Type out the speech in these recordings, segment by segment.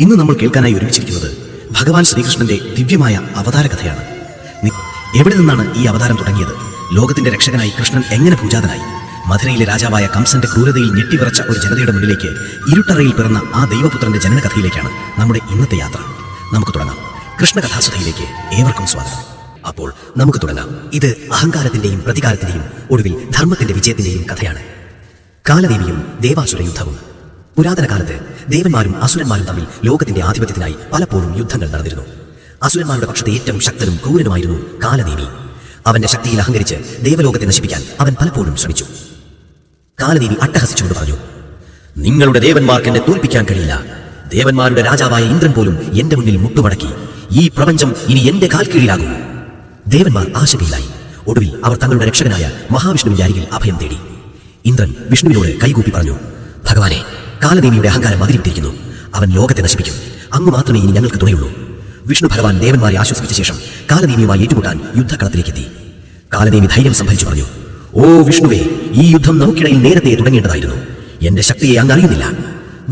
ഇന്ന് നമ്മൾ കേൾക്കാനായി ഒരുമിച്ചിരിക്കുന്നത് ഭഗവാൻ ശ്രീകൃഷ്ണന്റെ ദിവ്യമായ അവതാര കഥയാണ്. എവിടെ നിന്നാണ് ഈ അവതാരം തുടങ്ങിയത്? ലോകത്തിന്റെ രക്ഷകനായി കൃഷ്ണൻ എങ്ങനെ പൂജാതനായി? മധുരയിലെ രാജാവായ കംസന്റെ ക്രൂരതയിൽ ഞെട്ടിവിറച്ച ഒരു ജനതയുടെ മുന്നിലേക്ക് ഇരുട്ടറയിൽ പിറന്ന ആ ദൈവപുത്രന്റെ ജനനകഥയിലേക്കാണ് നമ്മുടെ ഇന്നത്തെ യാത്ര. നമുക്ക് തുടങ്ങാം. കൃഷ്ണകഥാസുധയിലേക്ക് ഏവർക്കും സ്വാഗതം. അപ്പോൾ നമുക്ക് തുടങ്ങാം. ഇത് അഹങ്കാരത്തിന്റെയും പ്രതികാരത്തിന്റെയും ഒടുവിൽ ധർമ്മത്തിന്റെ വിജയത്തിന്റെയും കഥയാണ്. കാലദേവിയും ദേവാസുര യുദ്ധവും. പുരാതന കാലത്ത് ദേവന്മാരും അസുരന്മാരും തമ്മിൽ ലോകത്തിന്റെ ആധിപത്യത്തിനായി പലപ്പോഴും യുദ്ധങ്ങൾ നടന്നിരുന്നു. അസുരന്മാരുടെ പക്ഷത്തെ ഏറ്റവും ശക്തനും ക്രൂരനുമായിരുന്നു കാലദേവി. അവന്റെ ശക്തിയിൽ അഹങ്കരിച്ച് ദേവലോകത്തെ നശിപ്പിക്കാൻ അവൻ പലപ്പോഴും ശ്രമിച്ചു. കാലദേവി അട്ടഹസിച്ചുകൊണ്ട് പറഞ്ഞു, നിങ്ങളുടെ ദേവന്മാർക്ക് എന്നെ തോൽപ്പിക്കാൻ കഴിയില്ല. ദേവന്മാരുടെ രാജാവായ ഇന്ദ്രൻ പോലും എന്റെ മുന്നിൽ മുട്ടുമടക്കി. ഈ പ്രപഞ്ചം ഇനി എന്റെ കാൽ കീഴിലാകും. ദേവന്മാർ ആശങ്കയിലായി. ഒടുവിൽ അവർ തങ്ങളുടെ രക്ഷകനായ മഹാവിഷ്ണുവിന്റെ അരികിൽ അഭയം തേടി. ഇന്ദ്രൻ വിഷ്ണുവിനോട് കൈകൂപ്പി പറഞ്ഞു, ഭഗവാനെ, കാലദേവിയുടെ അഹങ്കാരം അതിരിട്ടിരിക്കുന്നു. അവൻ ലോകത്തെ നശിപ്പിക്കും. അങ്ങ് മാത്രമേ ഇനി ഞങ്ങൾക്ക് തുണയുള്ളൂ. വിഷ്ണു ഭഗവാൻ ദേവന്മാരെ ആശ്വസിപ്പിച്ച ശേഷം കാലദേവിയുമായി ഏറ്റുമുട്ടാൻ യുദ്ധക്കളത്തിലേക്കെത്തി. കാലദേവി ധൈര്യം സംഭരിച്ചു പറഞ്ഞു, ഓ വിഷ്ണുവേ, ഈ യുദ്ധം നമുക്കിടയിൽ നേരത്തെ തുടങ്ങേണ്ടതായിരുന്നു. എന്റെ ശക്തിയെ അങ്ങ് അറിയുന്നില്ല.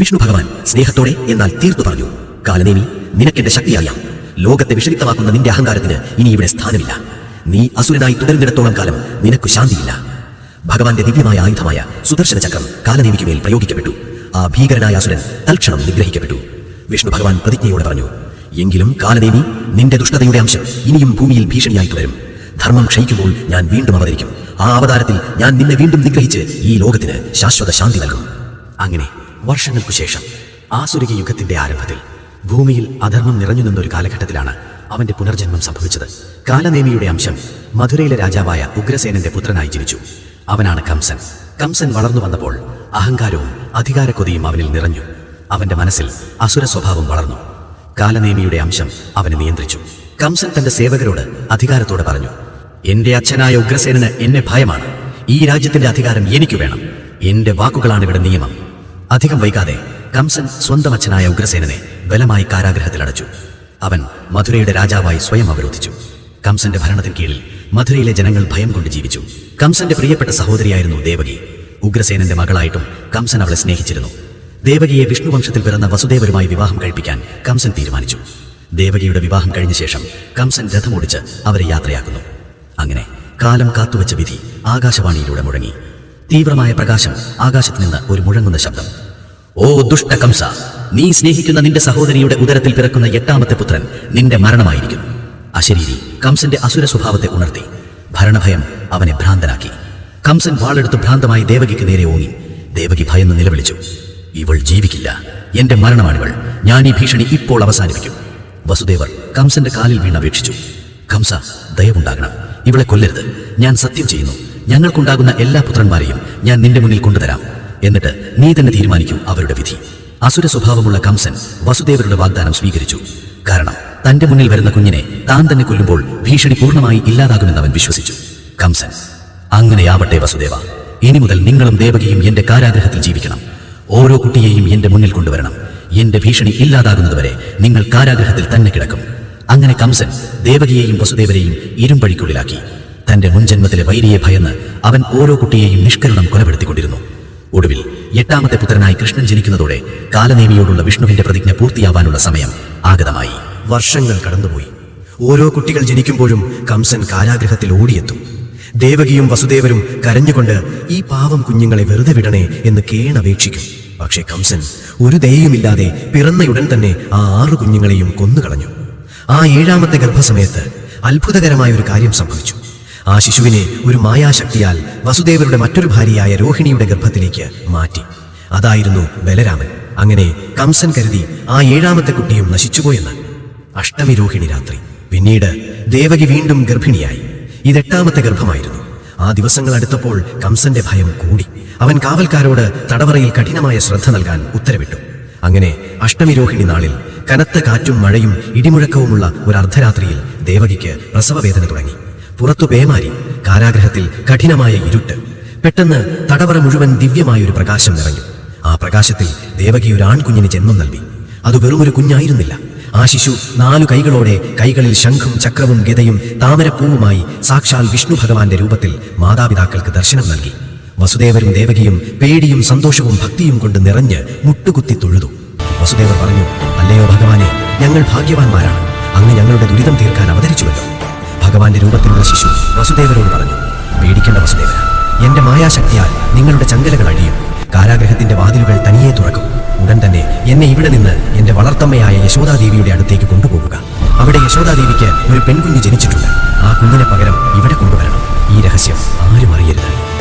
വിഷ്ണു ഭഗവാൻ സ്നേഹത്തോടെ എന്നാൽ തീർത്തു പറഞ്ഞു, കാലദേവി, നിനക്കെന്റെ ശക്തി അറിയാം. ലോകത്തെ വിഷലിപ്തമാക്കുന്ന നിന്റെ അഹങ്കാരത്തിന് ഇനി ഇവിടെ സ്ഥാനമില്ല. നീ അസുരനായി തുടരുന്നിടത്തോളം കാലം നിനക്കു ശാന്തിയില്ല. ഭഗവാന്റെ ദിവ്യമായ ആയുധമായ സുദർശന ചക്രം കാലദേവിക്ക് മേൽ പ്രയോഗിക്കപ്പെട്ടു. ആ ഭീകരനായ അസുരൻ തൽക്ഷണം നിഗ്രഹിക്കപ്പെട്ടു. വിഷ്ണു ഭഗവാൻ പ്രതിജ്ഞയോടെ പറഞ്ഞു, എങ്കിലും കാലദേവി, നിന്റെ ദുഷ്ടതയുടെ അംശം ഇനിയും ഭൂമിയിൽ ഭീഷണിയായി തുടരും. ധർമ്മം ക്ഷയിക്കുമ്പോൾ ഞാൻ വീണ്ടും അവതരിക്കും. ആ അവതാരത്തിൽ ഞാൻ നിന്നെ വീണ്ടും നിഗ്രഹിച്ച് ഈ ലോകത്തിന് ശാശ്വത ശാന്തി നൽകും. അങ്ങനെ വർഷങ്ങൾക്കു ശേഷം ആസുരിക യുഗത്തിന്റെ ആരംഭത്തിൽ ഭൂമിയിൽ അധർമ്മം നിറഞ്ഞു നിന്നൊരു കാലഘട്ടത്തിലാണ് അവന്റെ പുനർജന്മം സംഭവിച്ചത്. കാലനേമിയുടെ അംശം മധുരയിലെ രാജാവായ ഉഗ്രസേനന്റെ പുത്രനായി ജനിച്ചു. അവനാണ് കംസൻ. കംസൻ വളർന്നു വന്നപ്പോൾ അഹങ്കാരവും അധികാരക്കൊതിയും അവനിൽ നിറഞ്ഞു. അവന്റെ മനസ്സിൽ അസുര സ്വഭാവം വളർന്നു. കാലനേമിയുടെ അംശം അവനെ നിയന്ത്രിച്ചു. കംസൻ തന്റെ സേവകരോട് അധികാരത്തോടെ പറഞ്ഞു, എന്റെ അച്ഛനായ ഉഗ്രസേനന് എന്നെ ഭയമാണ്. ഈ രാജ്യത്തിന്റെ അധികാരം എനിക്ക് വേണം. എന്റെ വാക്കുകളാണ് ഇവിടെ നിയമം. അധികം വൈകാതെ കംസൻ സ്വന്തം അച്ഛനായ ഉഗ്രസേനനെ ബലമായി കാരാഗ്രഹത്തിലടച്ചു. അവൻ മധുരയുടെ രാജാവായി സ്വയം അവരോധിച്ചു. കംസന്റെ ഭരണത്തിന് കീഴിൽ മധുരയിലെ ജനങ്ങൾ ഭയം കൊണ്ട് ജീവിച്ചു. കംസന്റെ പ്രിയപ്പെട്ട സഹോദരിയായിരുന്നു ദേവകി. ഉഗ്രസേനന്റെ മകളായിട്ടും കംസൻ അവളെ സ്നേഹിച്ചിരുന്നു. ദേവകിയെ വിഷ്ണുവംശത്തിൽ പിറന്ന വസുദേവരുമായി വിവാഹം കഴിപ്പിക്കാൻ കംസൻ തീരുമാനിച്ചു. ദേവകിയുടെ വിവാഹം കഴിഞ്ഞ ശേഷം കംസൻ രഥമോടിച്ച് അവരെ യാത്രയാക്കുന്നു. അങ്ങനെ കാലം കാത്തുവച്ച വിധി ആകാശവാണിയിലൂടെ മുഴങ്ങി. തീവ്രമായ പ്രകാശം, ആകാശത്ത് നിന്ന് ഒരു മുഴങ്ങുന്ന ശബ്ദം. ഓ ദുഷ്ട കംസ, നീ സ്നേഹിക്കുന്ന നിന്റെ സഹോദരിയുടെ ഉദരത്തിൽ പിറക്കുന്ന 8ാമത്തെ പുത്രൻ നിന്റെ മരണമായിരിക്കും. അശരീരി കംസന്റെ അസുര സ്വഭാവത്തെ ഉണർത്തി. ഭരണഭയം അവനെ ഭ്രാന്തനാക്കി. കംസൻ വാളെടുത്ത് ഭ്രാന്തമായി ദേവകിക്ക് നേരെ ഓങ്ങി. ദേവകി ഭയന്ന് നിലവിളിച്ചു, ഇവൾ ജീവിക്കില്ല. എന്റെ മരണമാണിവൾ. ഞാൻ ഈ ഭീഷണി ഇപ്പോൾ അവസാനിപ്പിക്കും. വസുദേവർ കംസന്റെ കാലിൽ വീണപേക്ഷിച്ചു, കംസ, ദയവുണ്ടാകണം. ഇവളെ കൊല്ലരുത്. ഞാൻ സത്യം ചെയ്യുന്നു. ഞങ്ങൾക്കുണ്ടാകുന്ന എല്ലാ പുത്രന്മാരെയും ഞാൻ നിന്റെ മുന്നിൽ കൊണ്ടുതരാം. എന്നിട്ട് നീ തന്നെ തീരുമാനിക്കൂ അവരുടെ വിധി. അസുര സ്വഭാവമുള്ള കംസൻ വസുദേവരുടെ വാഗ്ദാനം സ്വീകരിച്ചു. കാരണം തന്റെ മുന്നിൽ വരുന്ന കുഞ്ഞിനെ താൻ തന്നെ കൊല്ലുമ്പോൾ ഭീഷണി പൂർണ്ണമായി ഇല്ലാതാകുമെന്ന് അവൻ വിശ്വസിച്ചു. കംസൻ, അങ്ങനെയാവട്ടെ വസുദേവ. ഇനി മുതൽ നിങ്ങളും ദേവകിയും എന്റെ കാരാഗ്രഹത്തിൽ ജീവിക്കണം. ഓരോ കുട്ടിയെയും എന്റെ മുന്നിൽ കൊണ്ടുവരണം. എന്റെ ഭീഷണി ഇല്ലാതാകുന്നതുവരെ നിങ്ങൾ കാരാഗ്രഹത്തിൽ തന്നെ കിടക്കും. അങ്ങനെ കംസൻ ദേവകിയെയും വസുദേവരെയും ഇരുമ്പഴിക്കുള്ളിലാക്കി. തന്റെ മുൻജന്മത്തിലെ വൈരിയെ ഭയന്ന് അവൻ ഓരോ കുട്ടിയെയും നിഷ്കരുണം കൊലപ്പെടുത്തിക്കൊണ്ടിരുന്നു. ഒടുവിൽ 8ാമത്തെ പുത്രനായി കൃഷ്ണൻ ജനിക്കുന്നതോടെ കാലനേമിയോടുള്ള വിഷ്ണുവിന്റെ പ്രതിജ്ഞ പൂർത്തിയാവാനുള്ള സമയം ആഗതമായി. വർഷങ്ങൾ കടന്നുപോയി. ഓരോ കുട്ടികൾ ജനിക്കുമ്പോഴും കംസൻ കാരാഗ്രഹത്തിൽ ഓടിയെത്തും. ദേവകിയും വസുദേവരും കരഞ്ഞുകൊണ്ട് ഈ പാവം കുഞ്ഞുങ്ങളെ വെറുതെ വിടണേ എന്ന് കേണപേക്ഷിക്കും. പക്ഷേ കംസൻ ഒരു ദയയുമില്ലാതെ പിറന്നയുടൻ തന്നെ ആ 6 കുഞ്ഞുങ്ങളെയും കൊന്നുകളഞ്ഞു. ആ 7ാമത്തെ ഗർഭസമയത്ത് അത്ഭുതകരമായ ഒരു കാര്യം സംഭവിച്ചു. ആ ശിശുവിനെ ഒരു മായാശക്തിയാൽ വസുദേവരുടെ മറ്റൊരു ഭാര്യയായ രോഹിണിയുടെ ഗർഭത്തിലേക്ക് മാറ്റി. അതായിരുന്നു ബലരാമൻ. അങ്ങനെ കംസൻ കരുതി ആ 7ാമത്തെ കുട്ടിയും നശിച്ചുപോയെന്ന്. അഷ്ടമി രോഹിണി രാത്രി. പിന്നീട് ദേവകി വീണ്ടും ഗർഭിണിയായി. ഇത് 8ാമത്തെ ഗർഭമായിരുന്നു. ആ ദിവസങ്ങൾ അടുത്തപ്പോൾ കംസന്റെ ഭയം കൂടി. അവൻ കാവൽക്കാരോട് തടവറയിൽ കഠിനമായ ശ്രദ്ധ നൽകാൻ ഉത്തരവിട്ടു. അങ്ങനെ അഷ്ടമി രോഹിണി നാളിൽ കനത്ത കാറ്റും മഴയും ഇടിമുഴക്കവുമുള്ള ഒരു അർദ്ധരാത്രിയിൽ ദേവകിക്ക് പ്രസവവേദന തുടങ്ങി. പുറത്തു പേമാരി. കാരാഗ്രഹത്തിൽ കഠിനമായ ഇരുട്ട്. പെട്ടെന്ന് തടവറ മുഴുവൻ ദിവ്യമായൊരു പ്രകാശം നിറഞ്ഞു. ആ പ്രകാശത്തിൽ ദേവകി ഒരു ആൺകുഞ്ഞിന് ജന്മം നൽകി. അത് വെറുമൊരു കുഞ്ഞായിരുന്നില്ല. ആ ശിശു 4 കൈകളോടെ, കൈകളിൽ ശംഖും ചക്രവും ഗദയും താമരപ്പൂവുമായി സാക്ഷാൽ വിഷ്ണു ഭഗവാന്റെ രൂപത്തിൽ മാതാപിതാക്കൾക്ക് ദർശനം നൽകി. വസുദേവരും ദേവകിയും പേടിയും സന്തോഷവും ഭക്തിയും കൊണ്ട് നിറഞ്ഞ് മുട്ടുകുത്തി തൊഴുതു. വസുദേവർ പറഞ്ഞു, അല്ലയോ ഭഗവാനെ, ഞങ്ങൾ ഭാഗ്യവാന്മാരാണ്. അങ്ങ് ഞങ്ങളുടെ ദുരിതം തീർക്കാൻ അവതരിച്ചുവല്ലോ. ഭഗവാന്റെ രൂപത്തിലുള്ള ശിശു വസുദേവരോട് പറഞ്ഞു, പേടിക്കേണ്ട വസുദേവര, എന്റെ മായാശക്തിയാൽ നിങ്ങളുടെ ചങ്ങലകൾ അഴിയും. കാരാഗ്രഹത്തിന്റെ വാതിലുകൾ തനിയെ തുറക്കും. ഉടൻ തന്നെ എന്നെ ഇവിടെ നിന്ന് എന്റെ വളർത്തമ്മയായ യശോദാദേവിയുടെ അടുത്തേക്ക് കൊണ്ടുപോകുക. അവിടെ യശോദാദേവിക്ക് ഒരു പെൺകുഞ്ഞ് ജനിച്ചിട്ടുണ്ട്. ആ കുഞ്ഞിനെ പകരം ഇവിടെ കൊണ്ടുവരണം. ഈ രഹസ്യം ആരും അറിയരുത്.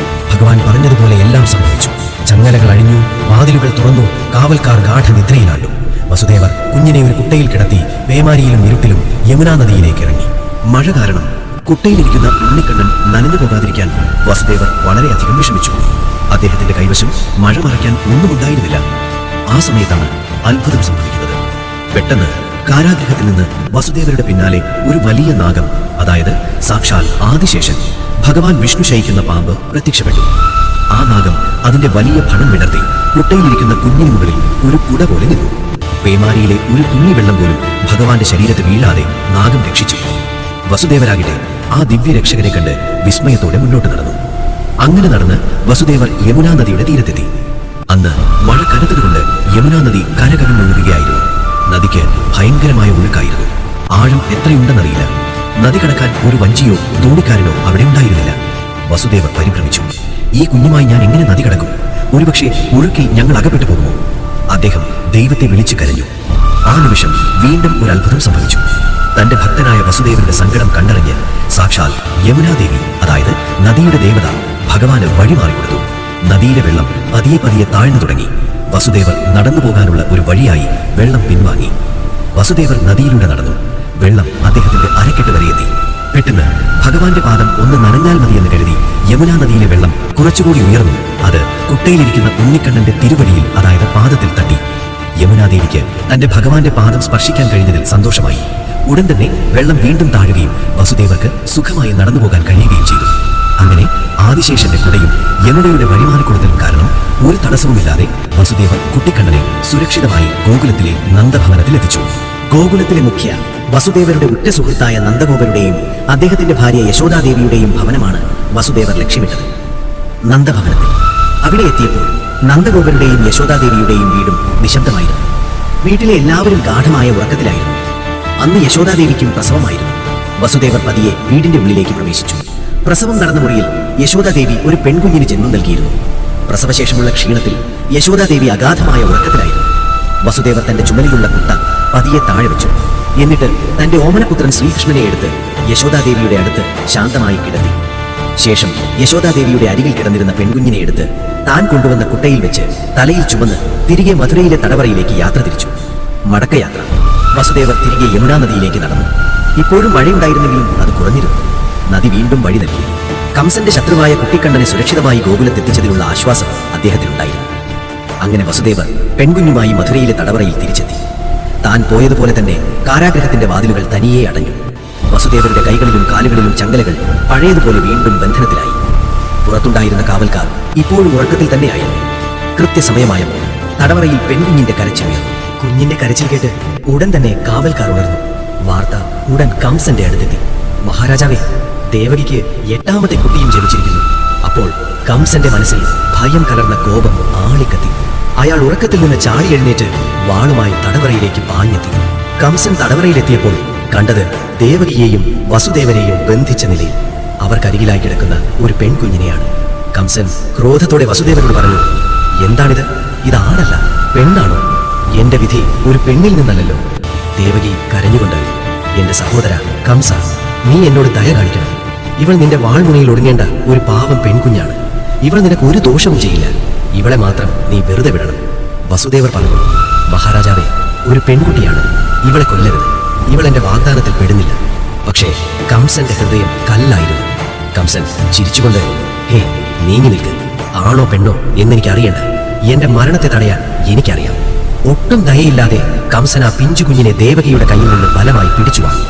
ഭഗവാൻ പറഞ്ഞതുപോലെ എല്ലാം സംഭവിച്ചു. ചങ്ങലകൾ അഴിഞ്ഞു, വാതിലുകൾ തുറന്നു, കാവൽക്കാർ ഗാഠനിദ്രയിലാണ്ടു. വസുദേവർ കുഞ്ഞിനെ ഒരു കുട്ടയിൽ കിടത്തി പേമാരിയിലും ഇരുട്ടിലും യമുനാ നദിയിലേക്ക് ഇറങ്ങി. മഴ കാരണം കുട്ടയിലിരിക്കുന്ന ഉണ്ണിക്കണ്ണൻ നനഞ്ഞു പോകാതിരിക്കാൻ വസുദേവർ വളരെയധികം വിഷമിച്ചു. അദ്ദേഹത്തിന്റെ കൈവശം മഴ മറയ്ക്കാൻ ഒന്നുമുണ്ടായിരുന്നില്ല. ആ സമയത്താണ് അത്ഭുതം സംഭവിക്കുന്നത്. പെട്ടെന്ന് കാരാഗ്രഹത്തിൽ നിന്ന് വസുദേവരുടെ പിന്നാലെ ഒരു വലിയ നാഗം, അതായത് സാക്ഷാൽ ആദിശേഷൻ, ഭഗവാൻ വിഷ്ണു ശയിക്കുന്ന പാമ്പ് പ്രത്യക്ഷപ്പെട്ടു. ആ നാഗം അതിന്റെ വലിയ ഫണം വിടർത്തി കുട്ടയിലിരിക്കുന്ന കുഞ്ഞിന് മുകളിൽ ഒരു കുട പോലെ നിന്നു. പേമാരിയിലെ ഒരു തുള്ളി വെള്ളം പോലും ഭഗവാന്റെ ശരീരത്തിൽ വീഴാതെ നാഗം രക്ഷിച്ചു. വസുദേവരാകട്ടെ ആ ദിവ്യരക്ഷകരെ കണ്ട് വിസ്മയത്തോടെ മുന്നോട്ട് നടന്നു. അങ്ങനെ നടന്ന് വസുദേവർ യമുനാ നദിയുടെ തീരത്തെത്തി. അന്ന് മഴ കനത്തതുകൊണ്ട് യമുനാ നദി കരകവിഞ്ഞൊഴുകുകയായിരുന്നു. നദിക്ക് ഭയങ്കരമായ ഒഴുക്കായിരുന്നു. ആഴം എത്രയുണ്ടെന്നറിയില്ല. നദി കടക്കാൻ ഒരു വഞ്ചിയോ തോണിക്കാരനോ അവിടെ ഉണ്ടായിരുന്നില്ല. വസുദേവർ പരിഭ്രമിച്ചു. ഈ കുഞ്ഞുമായി ഞാൻ എങ്ങനെ നദി കടക്കും? ഒരുപക്ഷെ ഒഴുക്കിൽ ഞങ്ങൾ അകപ്പെട്ടു പോകുമോ? അദ്ദേഹം ദൈവത്തെ വിളിച്ചു കരഞ്ഞു. ആ നിമിഷം വീണ്ടും ഒരു അത്ഭുതം സംഭവിച്ചു. തന്റെ ഭക്തനായ വസുദേവരുടെ സങ്കടം കണ്ടറിഞ്ഞ് സാക്ഷാൽ യമുനാദേവി, അതായത് നദിയുടെ ദേവത, ഭഗവാന് വഴിമാറിക്കൊടുത്തു. നദിയിലെ വെള്ളം പതിയെ പതിയെ താഴ്ന്നു തുടങ്ങി. വസുദേവർ നടന്നു പോകാനുള്ള ഒരു വഴിയായി വെള്ളം പിൻവാങ്ങി. വസുദേവർ നദിയിലൂടെ നടന്നു. വെള്ളം അദ്ദേഹത്തിന്റെ അരക്കെട്ട് വരെ എത്തി. പെട്ടെന്ന് ഭഗവാന്റെ പാദം ഒന്ന് നനഞ്ഞാൽ മതിയെന്ന് കരുതി യമുനാ നദിയിലെ വെള്ളം കുറച്ചുകൂടി ഉയർന്നു. അത് കുട്ടയിലിരിക്കുന്ന ഉണ്ണിക്കണ്ണന്റെ തിരുവടിയിൽ, അതായത് പാദത്തിൽ തട്ടി. യമുനാദേവിക്ക് തന്റെ ഭഗവാന്റെ പാദം സ്പർശിക്കാൻ കഴിഞ്ഞതിൽ സന്തോഷമായി. ഉടൻ തന്നെ വെള്ളം വീണ്ടും താഴുകയും വസുദേവർക്ക് സുഖമായി നടന്നു പോകാൻ കഴിയുകയും ചെയ്തു. അങ്ങനെ ആദിശേഷന്റെ കുടയും യമുനയുടെ വഴിമാറിക്കൊടുത്തലും കാരണം ഒരു തടസ്സവുമില്ലാതെ വസുദേവർ കുട്ടിക്കണ്ണനെ സുരക്ഷിതമായി ഗോകുലത്തിലെ നന്ദഭവനത്തിലെത്തിച്ചു. ഗോകുലത്തിലെ മുഖ്യ വസുദേവരുടെ ഉറ്റ സുഹൃത്തായ നന്ദഗോപരുടെയും അദ്ദേഹത്തിന്റെ ഭാര്യ യശോദാദേവിയുടെയും ഭവനമാണ് വസുദേവർ ലക്ഷ്യമിട്ടത്. നന്ദഭവനത്തിൽ അവിടെ എത്തിയപ്പോൾ നന്ദഗോപരുടെയും യശോദാദേവിയുടെയും വീടും നിശബ്ദമായിരുന്നു. വീട്ടിലെ എല്ലാവരും ഗാഠമായ ഉറക്കത്തിലായിരുന്നു. അന്ന് യശോദാദേവിക്കും പ്രസവമായിരുന്നു. വസുദേവർ പതിയെ വീടിന്റെ ഉള്ളിലേക്ക് പ്രവേശിച്ചു. പ്രസവം നടന്ന മുറിയിൽ യശോദാദേവി ഒരു പെൺകുഞ്ഞിന് ജന്മം നൽകിയിരുന്നു. പ്രസവശേഷമുള്ള ക്ഷീണത്തിൽ യശോദാദേവി അഗാധമായ ഉറക്കത്തിലായിരുന്നു. വസുദേവർ തന്റെ ചുമലിലുള്ള കുട്ട പതിയെ താഴെ വെച്ചു. എന്നിട്ട് തന്റെ ഓമനപുത്രൻ ശ്രീകൃഷ്ണനെ എടുത്ത് യശോദാദേവിയുടെ അടുത്ത് ശാന്തമായി കിടത്തി. ശേഷം യശോദാദേവിയുടെ അരികിൽ കിടന്നിരുന്ന പെൺകുഞ്ഞിനെ എടുത്ത് താൻ കൊണ്ടുവന്ന കുട്ടയിൽ വെച്ച് തലയിൽ ചുമന്ന് തിരികെ മധുരയിലെ തടവറയിലേക്ക് യാത്ര തിരിച്ചു. മടക്കയാത്ര. വസുദേവർ തിരികെ യമുനാ നദിയിലേക്ക് നടന്നു. ഇപ്പോഴും മഴയുണ്ടായിരുന്നെങ്കിലും അത് കുറഞ്ഞിരുന്നു. നദി വീണ്ടും വഴി നൽകി. കംസന്റെ ശത്രുവായ കുട്ടിക്കണ്ണനെ സുരക്ഷിതമായി ഗോകുലത്തെത്തിച്ചതിലുള്ള ആശ്വാസം അദ്ദേഹത്തിനുണ്ടായിരുന്നു. അങ്ങനെ വസുദേവർ പെൺകുഞ്ഞുമായി മധുരയിലെ തടവറയിൽ തിരിച്ചെത്തി. താൻ പോയതുപോലെ തന്നെ കാരാഗ്രഹത്തിന്റെ വാതിലുകൾ തനിയെ അടഞ്ഞു. വസുദേവരുടെ കൈകളിലും കാലുകളിലും ചങ്ങലകൾ പഴയതുപോലെ വീണ്ടും ബന്ധനത്തിലായി. പുറത്തുണ്ടായിരുന്ന കാവൽക്കാർ ഇപ്പോഴും ഉറക്കത്തിൽ തന്നെയായിരുന്നു. കൃത്യസമയമായപ്പോൾ തടവറയിൽ പെൺകുഞ്ഞിന്റെ കരച്ചിൽ ഉയർന്നു. കുഞ്ഞിന്റെ കരച്ചിൽ കേട്ട് ഉടൻ തന്നെ കാവൽക്കാർ ഉണർന്നു. വാർത്ത ഉടൻ കംസന്റെ അടുത്തെത്തി. മഹാരാജാവേ, ദേവകിക്ക് 8ാമത്തെ കുട്ടിയും ജനിച്ചിരിക്കുന്നു. അപ്പോൾ കംസന്റെ മനസ്സിൽ ഭയം കലർന്ന കോപം ആളിക്കത്തി. അയാൾ ഉറക്കത്തിൽ നിന്ന് ചാടി എഴുന്നേറ്റ് വാളുമായി തടവറയിലേക്ക് പാഞ്ഞെത്തി. കംസൻ തടവറയിലെത്തിയപ്പോൾ കണ്ടത് ദേവകിയെയും വസുദേവനെയും ബന്ധിച്ച നിലയിൽ അവർക്കരികിലായി കിടക്കുന്ന ഒരു പെൺകുഞ്ഞിനെയാണ്. കംസൻ ക്രോധത്തോടെ വസുദേവനോട് പറഞ്ഞു, എന്താണിത്? ഇതാണല്ല, പെണ്ണാണോ? എന്റെ വിധി ഒരു പെണ്ണിൽ നിന്നല്ലല്ലോ. ദേവകി കരഞ്ഞുകൊണ്ട്, എന്റെ സഹോദര കംസ, നീ എന്നോട് ദയ കാണിക്കണം. ഇവൾ നിന്റെ വാൾമുനയിൽ ഒടുങ്ങേണ്ട ഒരു പാവം പെൺകുഞ്ഞാണ്. ഇവൾ നിനക്ക് ഒരു ദോഷവും ചെയ്യില്ല. ഇവളെ മാത്രം നീ വെറുതെ വിടണം. വസുദേവർ പറഞ്ഞു, മഹാരാജാവേ, ഒരു പെൺകുട്ടിയാണ്. ഇവളെ കൊല്ലരുത്. ഇവൾ എന്റെ വാഗ്ദാനത്തിൽ പെടുന്നില്ല. പക്ഷേ കംസന്റെ ഹൃദയം കല്ലായിരുന്നു. കംസൻ ചിരിച്ചുകൊണ്ട്, ഹേ, നീങ്ങി നിൽക്ക്. ആണോ പെണ്ണോ എന്നെനിക്ക് അറിയണ്ട. എന്റെ മരണത്തെ തടയാൻ എനിക്കറിയാം. ഒട്ടും ദയയില്ലാതെ കംസൻ ആ പിഞ്ചു കുഞ്ഞിനെ ദേവകിയുടെ കയ്യിൽ നിന്ന് ബലമായി പിടിച്ചു വാങ്ങി.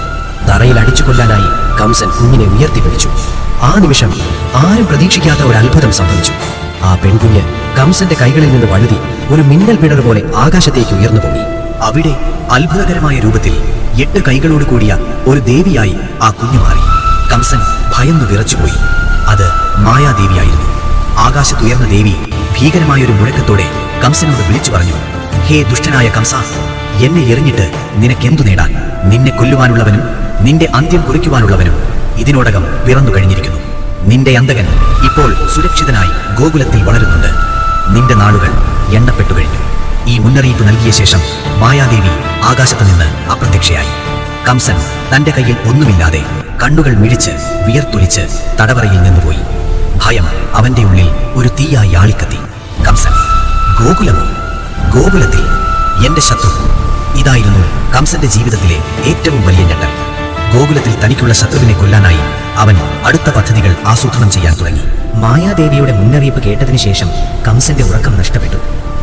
തറയിൽ അടിച്ചു കൊല്ലാനായി കംസൻ കുഞ്ഞിനെ ഉയർത്തിപ്പിടിച്ചു. ആ നിമിഷം ആരും പ്രതീക്ഷിക്കാത്ത ഒരു അത്ഭുതം സംഭവിച്ചു. ആ പെൺകുഞ്ഞ് കംസന്റെ കൈകളിൽ നിന്ന് വഴുതി ഒരു മിന്നൽ പിടർ പോലെ ആകാശത്തേക്ക് ഉയർന്നു പൊങ്ങി. അവിടെ അത്ഭുതകരമായ രൂപത്തിൽ 8 കൈകളോട് കൂടിയ ഒരു ദേവിയായി ആ കുഞ്ഞു മാറി. കംസൻ ഭയന്നു വിറച്ചുപോയി. അത് മായാദേവിയായിരുന്നു. ആകാശത്തുയർന്ന ദേവി ഭീകരമായൊരു മുഴക്കത്തോടെ കംസനോട് വിളിച്ചു പറഞ്ഞു, ഹേ ദുഷ്ടനായ കംസ, എന്നെ എറിഞ്ഞിട്ട് നിനക്കെന്തു നേടാൻ? നിന്നെ കൊല്ലുവാനുള്ളവനും നിന്റെ അന്ത്യം കുറിക്കുവാനുള്ളവനും ഇതിനോടകം പിറന്നു കഴിഞ്ഞിരിക്കുന്നു. നിന്റെ അന്തകൻ ഇപ്പോൾ സുരക്ഷിതനായി ഗോകുലത്തിൽ വളരുന്നുണ്ട്. നിന്റെ നാളുകൾ എണ്ണപ്പെട്ടു കഴിഞ്ഞു. ഈ മുന്നറിയിപ്പ് നൽകിയ ശേഷം മായാദേവി ആകാശത്ത് നിന്ന് അപ്രത്യക്ഷയായി. കംസൻ തന്റെ കയ്യിൽ ഒന്നുമില്ലാതെ കണ്ണുകൾ മിഴിച്ച് വിയർത്തൊലിച്ച് തടവറയിൽ നിന്നുപോയി. ഭയം അവന്റെ ഉള്ളിൽ ഒരു തീയായി ആളിക്കത്തി. കംസൻ ഗോകുലമോ? ഗോകുലത്തിൽ എന്റെ ശത്രു! ഇതായിരുന്നു കംസന്റെ ജീവിതത്തിലെ ഏറ്റവും വലിയ ഞെട്ടൽ. ഗോകുലത്തിൽ തനിക്കുള്ള ശത്രുവിനെ കൊല്ലാനായി അവൻ അടുത്ത പദ്ധതികൾ ആസൂത്രണം ചെയ്യാൻ തുടങ്ങി. മായാദേവിയുടെ മുന്നറിയിപ്പ് കേട്ടതിനു ശേഷം കംസന്റെ ഉറക്കം നഷ്ടപ്പെട്ടു.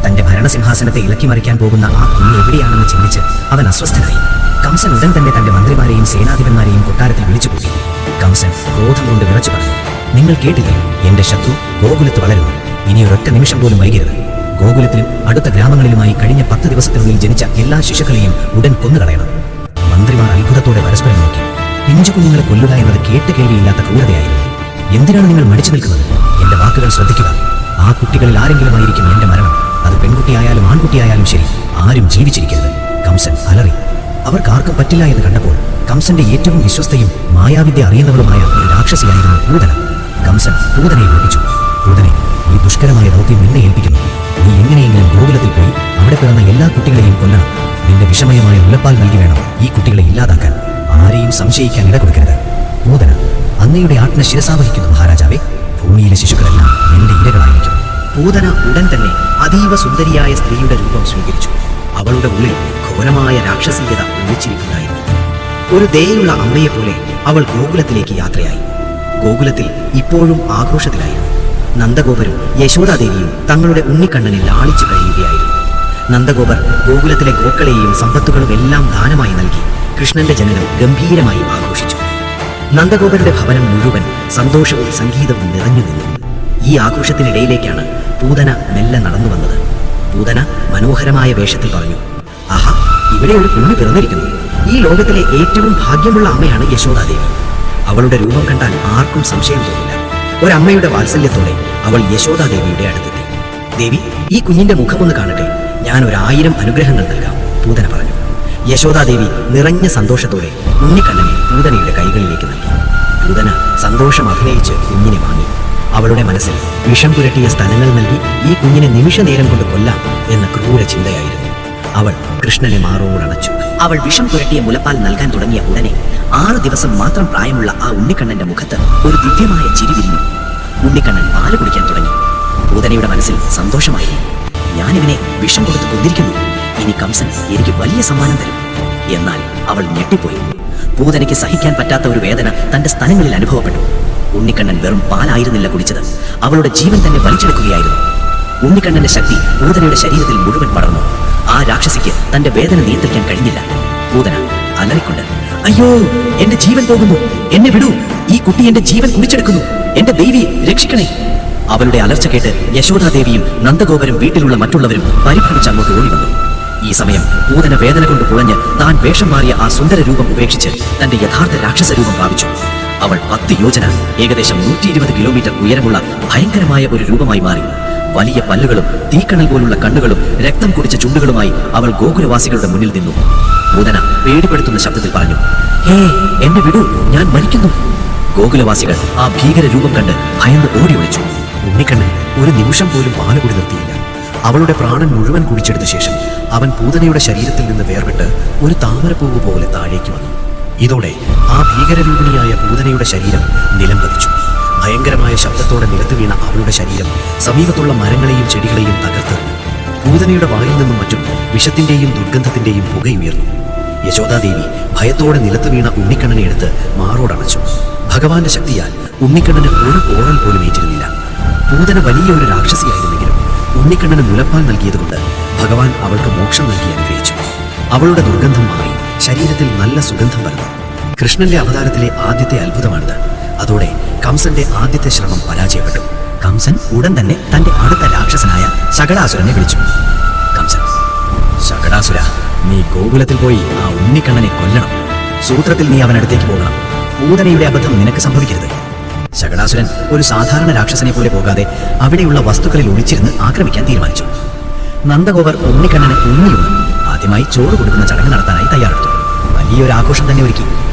തന്റെ ഭരണസിംഹാസനത്തെ ഇളക്കി മറിക്കാൻ പോകുന്ന ആ കുഞ്ഞ് എവിടെയാണെന്ന് ചിന്തിച്ച് അവൻ അസ്വസ്ഥനായി. കംസൻ ഉടൻ തന്നെ തന്റെ മന്ത്രിമാരെയും സേനാധിപന്മാരെയും കൊട്ടാരത്തിൽ വിളിച്ചുകൂട്ടി. കംസൻ ക്രോധം കൊണ്ട് വിറച്ചു പറഞ്ഞു, നിങ്ങൾ കേട്ടില്ലേ? എന്റെ ശത്രു ഗോകുലത്ത് വളരുന്നു. ഇനി ഒരൊറ്റ നിമിഷം പോലും വൈകരുത്. ഗോകുലത്തിലും അടുത്ത ഗ്രാമങ്ങളിലുമായി കഴിഞ്ഞ 10 ദിവസത്തിനുള്ളിൽ ജനിച്ച എല്ലാ ശിശുക്കളെയും ഉടൻ കൊന്നുകളയണം. മന്ത്രിമാർ അത്ഭുതത്തോടെ പരസ്പരം നോക്കി. പിഞ്ചു കുഞ്ഞുങ്ങളെ കൊല്ലുക എന്നത് കേട്ട് കേൾവിയില്ലാത്ത ക്രൂരതയായിരുന്നു. എന്തിനാണ് നിങ്ങൾ മടിച്ചു നിൽക്കുന്നത്? എന്റെ വാക്കുകൾ ശ്രദ്ധിക്കുക. ആ കുട്ടികളിൽ ആരെങ്കിലും ആയിരിക്കും എന്റെ മരണം. അത് പെൺകുട്ടിയായാലും ആൺകുട്ടിയായാലും ശരി, ആരും ജീവിച്ചിരിക്കരുത്. കംസൻ അലറി. അവർക്കാർക്കും പറ്റില്ല എന്ന് കണ്ടപ്പോൾ കംസന്റെ ഏറ്റവും വിശ്വസ്തയും മായാവിദ്യ അറിയുന്നവളുമായ ഒരു രാക്ഷസിയായിരുന്നു പൂതന. കംസൻ പൂതനയെ വിളിപ്പിച്ചു. പൂതനെ, ഈ ദുഷ്കരമായ ദൗത്യം നിന്നെ ഏൽപ്പിക്കുന്നു. നീ എങ്ങനെയെങ്കിലും ഗോകുലത്തിൽ പോയി അവിടെ പിറന്ന എല്ലാ കുട്ടികളെയും കൊല്ലണം. നിന്റെ വിഷമയമായ മുലപ്പാൽ നൽകി വേണം ഈ കുട്ടികളെ ഇല്ലാതാക്കാൻ. ആരെയും സംശയിക്കാൻ ഇട കൊടുക്കരുത്. പൂതന, അങ്ങയുടെ ആജ്ഞ ശിരസാവഹിക്കുന്നു മഹാരാജാവേ. ഭൂമിയിലെ ശിശുക്കളെല്ലാം എന്റെ ഇരകളായിരിക്കും. പൂതന ഉടൻ തന്നെ അതീവ സുന്ദരിയായ സ്ത്രീയുടെ രൂപം സ്വീകരിച്ചു. അവളുടെ ഉള്ളിൽ ഘോരമായ രാക്ഷസീയത ഒളിച്ചിരിക്കുന്നുണ്ടായിരുന്നു. ഒരു ദയുള്ള അമ്മയെപ്പോലെ അവൾ ഗോകുലത്തിലേക്ക് യാത്രയായി. ഗോകുലത്തിൽ ഇപ്പോഴും ആഘോഷത്തിലായിരുന്നു. നന്ദഗോപരും യശോദാദേവിയും തങ്ങളുടെ ഉണ്ണിക്കണ്ണനെ ലാളിച്ചു കഴിയുകയായിരുന്നു. നന്ദഗോപർ ഗോകുലത്തിലെ ഗോക്കളെയും സമ്പത്തുകളും എല്ലാം ദാനമായി നൽകി കൃഷ്ണന്റെ ജനനം ഗംഭീരമായി ആഘോഷിച്ചു. നന്ദഗോപരുടെ ഭവനം മുഴുവൻ സന്തോഷവും സംഗീതവും നിറഞ്ഞു നിന്നു. ഈ ആഘോഷത്തിനിടയിലേക്കാണ് പൂതന മെല്ലെ നടന്നു വന്നത്. പൂതന മനോഹരമായ വേഷത്തിൽ പറഞ്ഞു, ആഹാ, ഇവിടെ ഒരു കുഞ്ഞു പിറന്നിരിക്കുന്നു. ഈ ലോകത്തിലെ ഏറ്റവും ഭാഗ്യമുള്ള അമ്മയാണ് യശോദാദേവി. അവളുടെ രൂപം കണ്ടാൽ ആർക്കും സംശയം തോന്നില്ല. ഒരമ്മയുടെ വാത്സല്യത്തോടെ അവൾ യശോദാദേവിയുടെ അടുത്തെത്തി. ദേവി, ഈ കുഞ്ഞിന്റെ മുഖമൊന്ന് കാണട്ടെ. ഞാൻ 1000 അനുഗ്രഹങ്ങൾ നൽകാം, പൂതന പറഞ്ഞു. യശോദാദേവി നിറഞ്ഞ സന്തോഷത്തോടെ ഉണ്ണിക്കണ്ണനെ പൂതനയുടെ കൈകളിലേക്ക് നൽകി. പൂതന സന്തോഷം അഭിനയിച്ച് കുഞ്ഞിനെ വാങ്ങി. അവളുടെ മനസ്സിൽ വിഷം പുരട്ടിയ സ്ഥലങ്ങൾ നൽകി ഈ കുഞ്ഞിനെ നിമിഷനേരം കൊണ്ട് കൊല്ലാം എന്ന ക്രൂര ചിന്തയായിരുന്നു. അവൾ കൃഷ്ണനെ മാറോടണച്ചു. അവൾ വിഷം പുരട്ടിയ മുലപ്പാൽ നൽകാൻ തുടങ്ങിയ ഉടനെ 6 ദിവസം മാത്രം പ്രായമുള്ള ആ ഉണ്ണിക്കണ്ണന്റെ മുഖത്ത് ഒരു ദിവ്യമായ ചിരി വിരിഞ്ഞു. ഉണ്ണിക്കണ്ണൻ പാല് കുടിക്കാൻ തുടങ്ങി. പൂതനയുടെ മനസ്സിൽ സന്തോഷമായിരുന്നു. ഞാനിവനെ വിഷം കൊടുത്ത് കൊന്നിരിക്കുന്നു. ഇനി കംസൻ എനിക്ക് വലിയ സമ്മാനം തരും. എന്നാൽ അവൾ ഞെട്ടിപ്പോയി. പൂതനയ്ക്ക് സഹിക്കാൻ പറ്റാത്ത ഒരു വേദന തന്റെ സ്ഥലങ്ങളിൽ അനുഭവപ്പെട്ടു. ഉണ്ണിക്കണ്ണൻ വെറും പാലായിരുന്നില്ല കുടിച്ചത്, അവളുടെ ജീവൻ തന്നെ വലിച്ചെടുക്കുകയായിരുന്നു. ഉണ്ണിക്കണ്ണന്റെ ശക്തി പൂതനയുടെ ശരീരത്തിൽ മുഴുവൻ പടർന്നു. ആ രാക്ഷസിക്ക് തന്റെ വേദന നിയന്ത്രിക്കാൻ കഴിഞ്ഞില്ല. പൂതന അലറിക്കൊണ്ട്, അയ്യോ, എന്റെ ജീവൻ പോകുന്നു, എന്നെ വിടൂ, ഈ കുട്ടി എന്റെ ജീവൻ കുടിച്ചെടുക്കുന്നു, എന്റെ ദേവി രക്ഷിക്കണേ. അവളുടെ അലർച്ച കേട്ട് യശോദാദേവിയും നന്ദഗോപരും വീട്ടിലുള്ള മറ്റുള്ളവരും പരിഭ്രമിച്ച് അങ്ങോട്ട് ഓടി വന്നു. ഈ സമയം പൂതന വേദന കൊണ്ട് പുളഞ്ഞ് താൻ വേഷം മാറിയ ആ സുന്ദര രൂപം ഉപേക്ഷിച്ച് തന്റെ യഥാർത്ഥ രാക്ഷസ രൂപം പ്രാപിച്ചു. അവൾ 10 യോജന, ഏകദേശം 120 കിലോമീറ്റർ ഉയരമുള്ള ഭയങ്കരമായ ഒരു രൂപമായി മാറി. വലിയ പല്ലുകളും തീക്കണൽ പോലുള്ള കണ്ണുകളും രക്തം കുടിച്ച ചുണ്ടുകളുമായി അവൾ ഗോകുലവാസികളുടെ മുന്നിൽ നിന്നു. പൂതന പേടിപ്പെടുത്തുന്ന ശബ്ദത്തിൽ പറഞ്ഞു, ഹേ, എന്നെ വിടൂ, ഞാൻ മരിക്കുന്നു. ഗോകുലവാസികൾ ആ ഭീകര രൂപം കണ്ട് ഭയന്ന് ഓടി ഒളിച്ചു. ഉണ്ണിക്കണ്ണൻ ഒരു നിമിഷം പോലും പാലുകൂടി നിർത്തിയില്ല. അവളുടെ പ്രാണൻ മുഴുവൻ കുടിച്ചെടുത്ത ശേഷം അവൻ പൂതനയുടെ ശരീരത്തിൽ നിന്ന് വേർപെട്ട് ഒരു താമരപ്പൂവ് പോലെ താഴേക്ക് വന്നു. ഇതോടെ ആ ഭീകരരൂപിണിയായ പൂതനയുടെ ശരീരം നിലം പതിച്ചു. ഭയങ്കരമായ ശബ്ദത്തോടെ നിലത്ത് വീണ അവളുടെ ശരീരം സമീപത്തുള്ള മരങ്ങളെയും ചെടികളെയും തകർത്തെറിഞ്ഞു. പൂതനയുടെ വായിൽ നിന്നും മറ്റും വിഷത്തിന്റെയും ദുർഗന്ധത്തിന്റെയും പുകയുയർന്നു. യശോദാദേവി ഭയത്തോടെ നിലത്ത് വീണ ഉണ്ണിക്കണ്ണനെ എടുത്ത് മാറോടണച്ചു. ഭഗവാന്റെ ശക്തിയാൽ ഉണ്ണിക്കണ്ണന് ഒരു പോറൽ പോലും ഏറ്റിരുന്നില്ല. പൂതന വലിയ ഒരു രാക്ഷസിയായിരുന്നെങ്കിലും ഉണ്ണിക്കണ്ണന് മുലപ്പാൽ നൽകിയതുകൊണ്ട് ഭഗവാൻ അവൾക്ക് മോക്ഷം നൽകി അനുഗ്രഹിച്ചു. അവളുടെ ദുർഗന്ധം മാറി ശരീരത്തിൽ നല്ല സുഗന്ധം പരന്നു. കൃഷ്ണന്റെ അവതാരത്തിലെ ആദ്യത്തെ അത്ഭുതമാണിത്. അതോടെ കംസന്റെ ആദ്യത്തെ ശ്രമം പരാജയപ്പെട്ടു. കംസൻ ഉടൻ തന്നെ തന്റെ അടുത്ത രാക്ഷസനായ ശകടാസുരനെ വിളിച്ചു. കംസൻ, ശകടാസുര, നീ ഗോകുലത്തിൽ പോയി ആ ഉണ്ണിക്കണ്ണനെ കൊല്ലണം. സൂത്രത്തിൽ നീ അവനടുത്തേക്ക് പോകണം. പൂതനയുടെ അബദ്ധം നിനക്ക് സംഭവിക്കരുത്. ശകടാസുരൻ ഒരു സാധാരണ രാക്ഷസനെ പോലെ പോകാതെ അവിടെയുള്ള വസ്തുക്കളിൽ ഒളിച്ചിരുന്ന് ആക്രമിക്കാൻ തീരുമാനിച്ചു. നന്ദഗോപർ ഉണ്ണിക്കണ്ണന് ഉണ്ണിയൂണ് ആദ്യമായി ചോറ് കൊടുക്കുന്ന ചടങ്ങ് നടത്താനായി തയ്യാറെടുത്തു. വലിയൊരു ആഘോഷം തന്നെ ഒരുക്കി.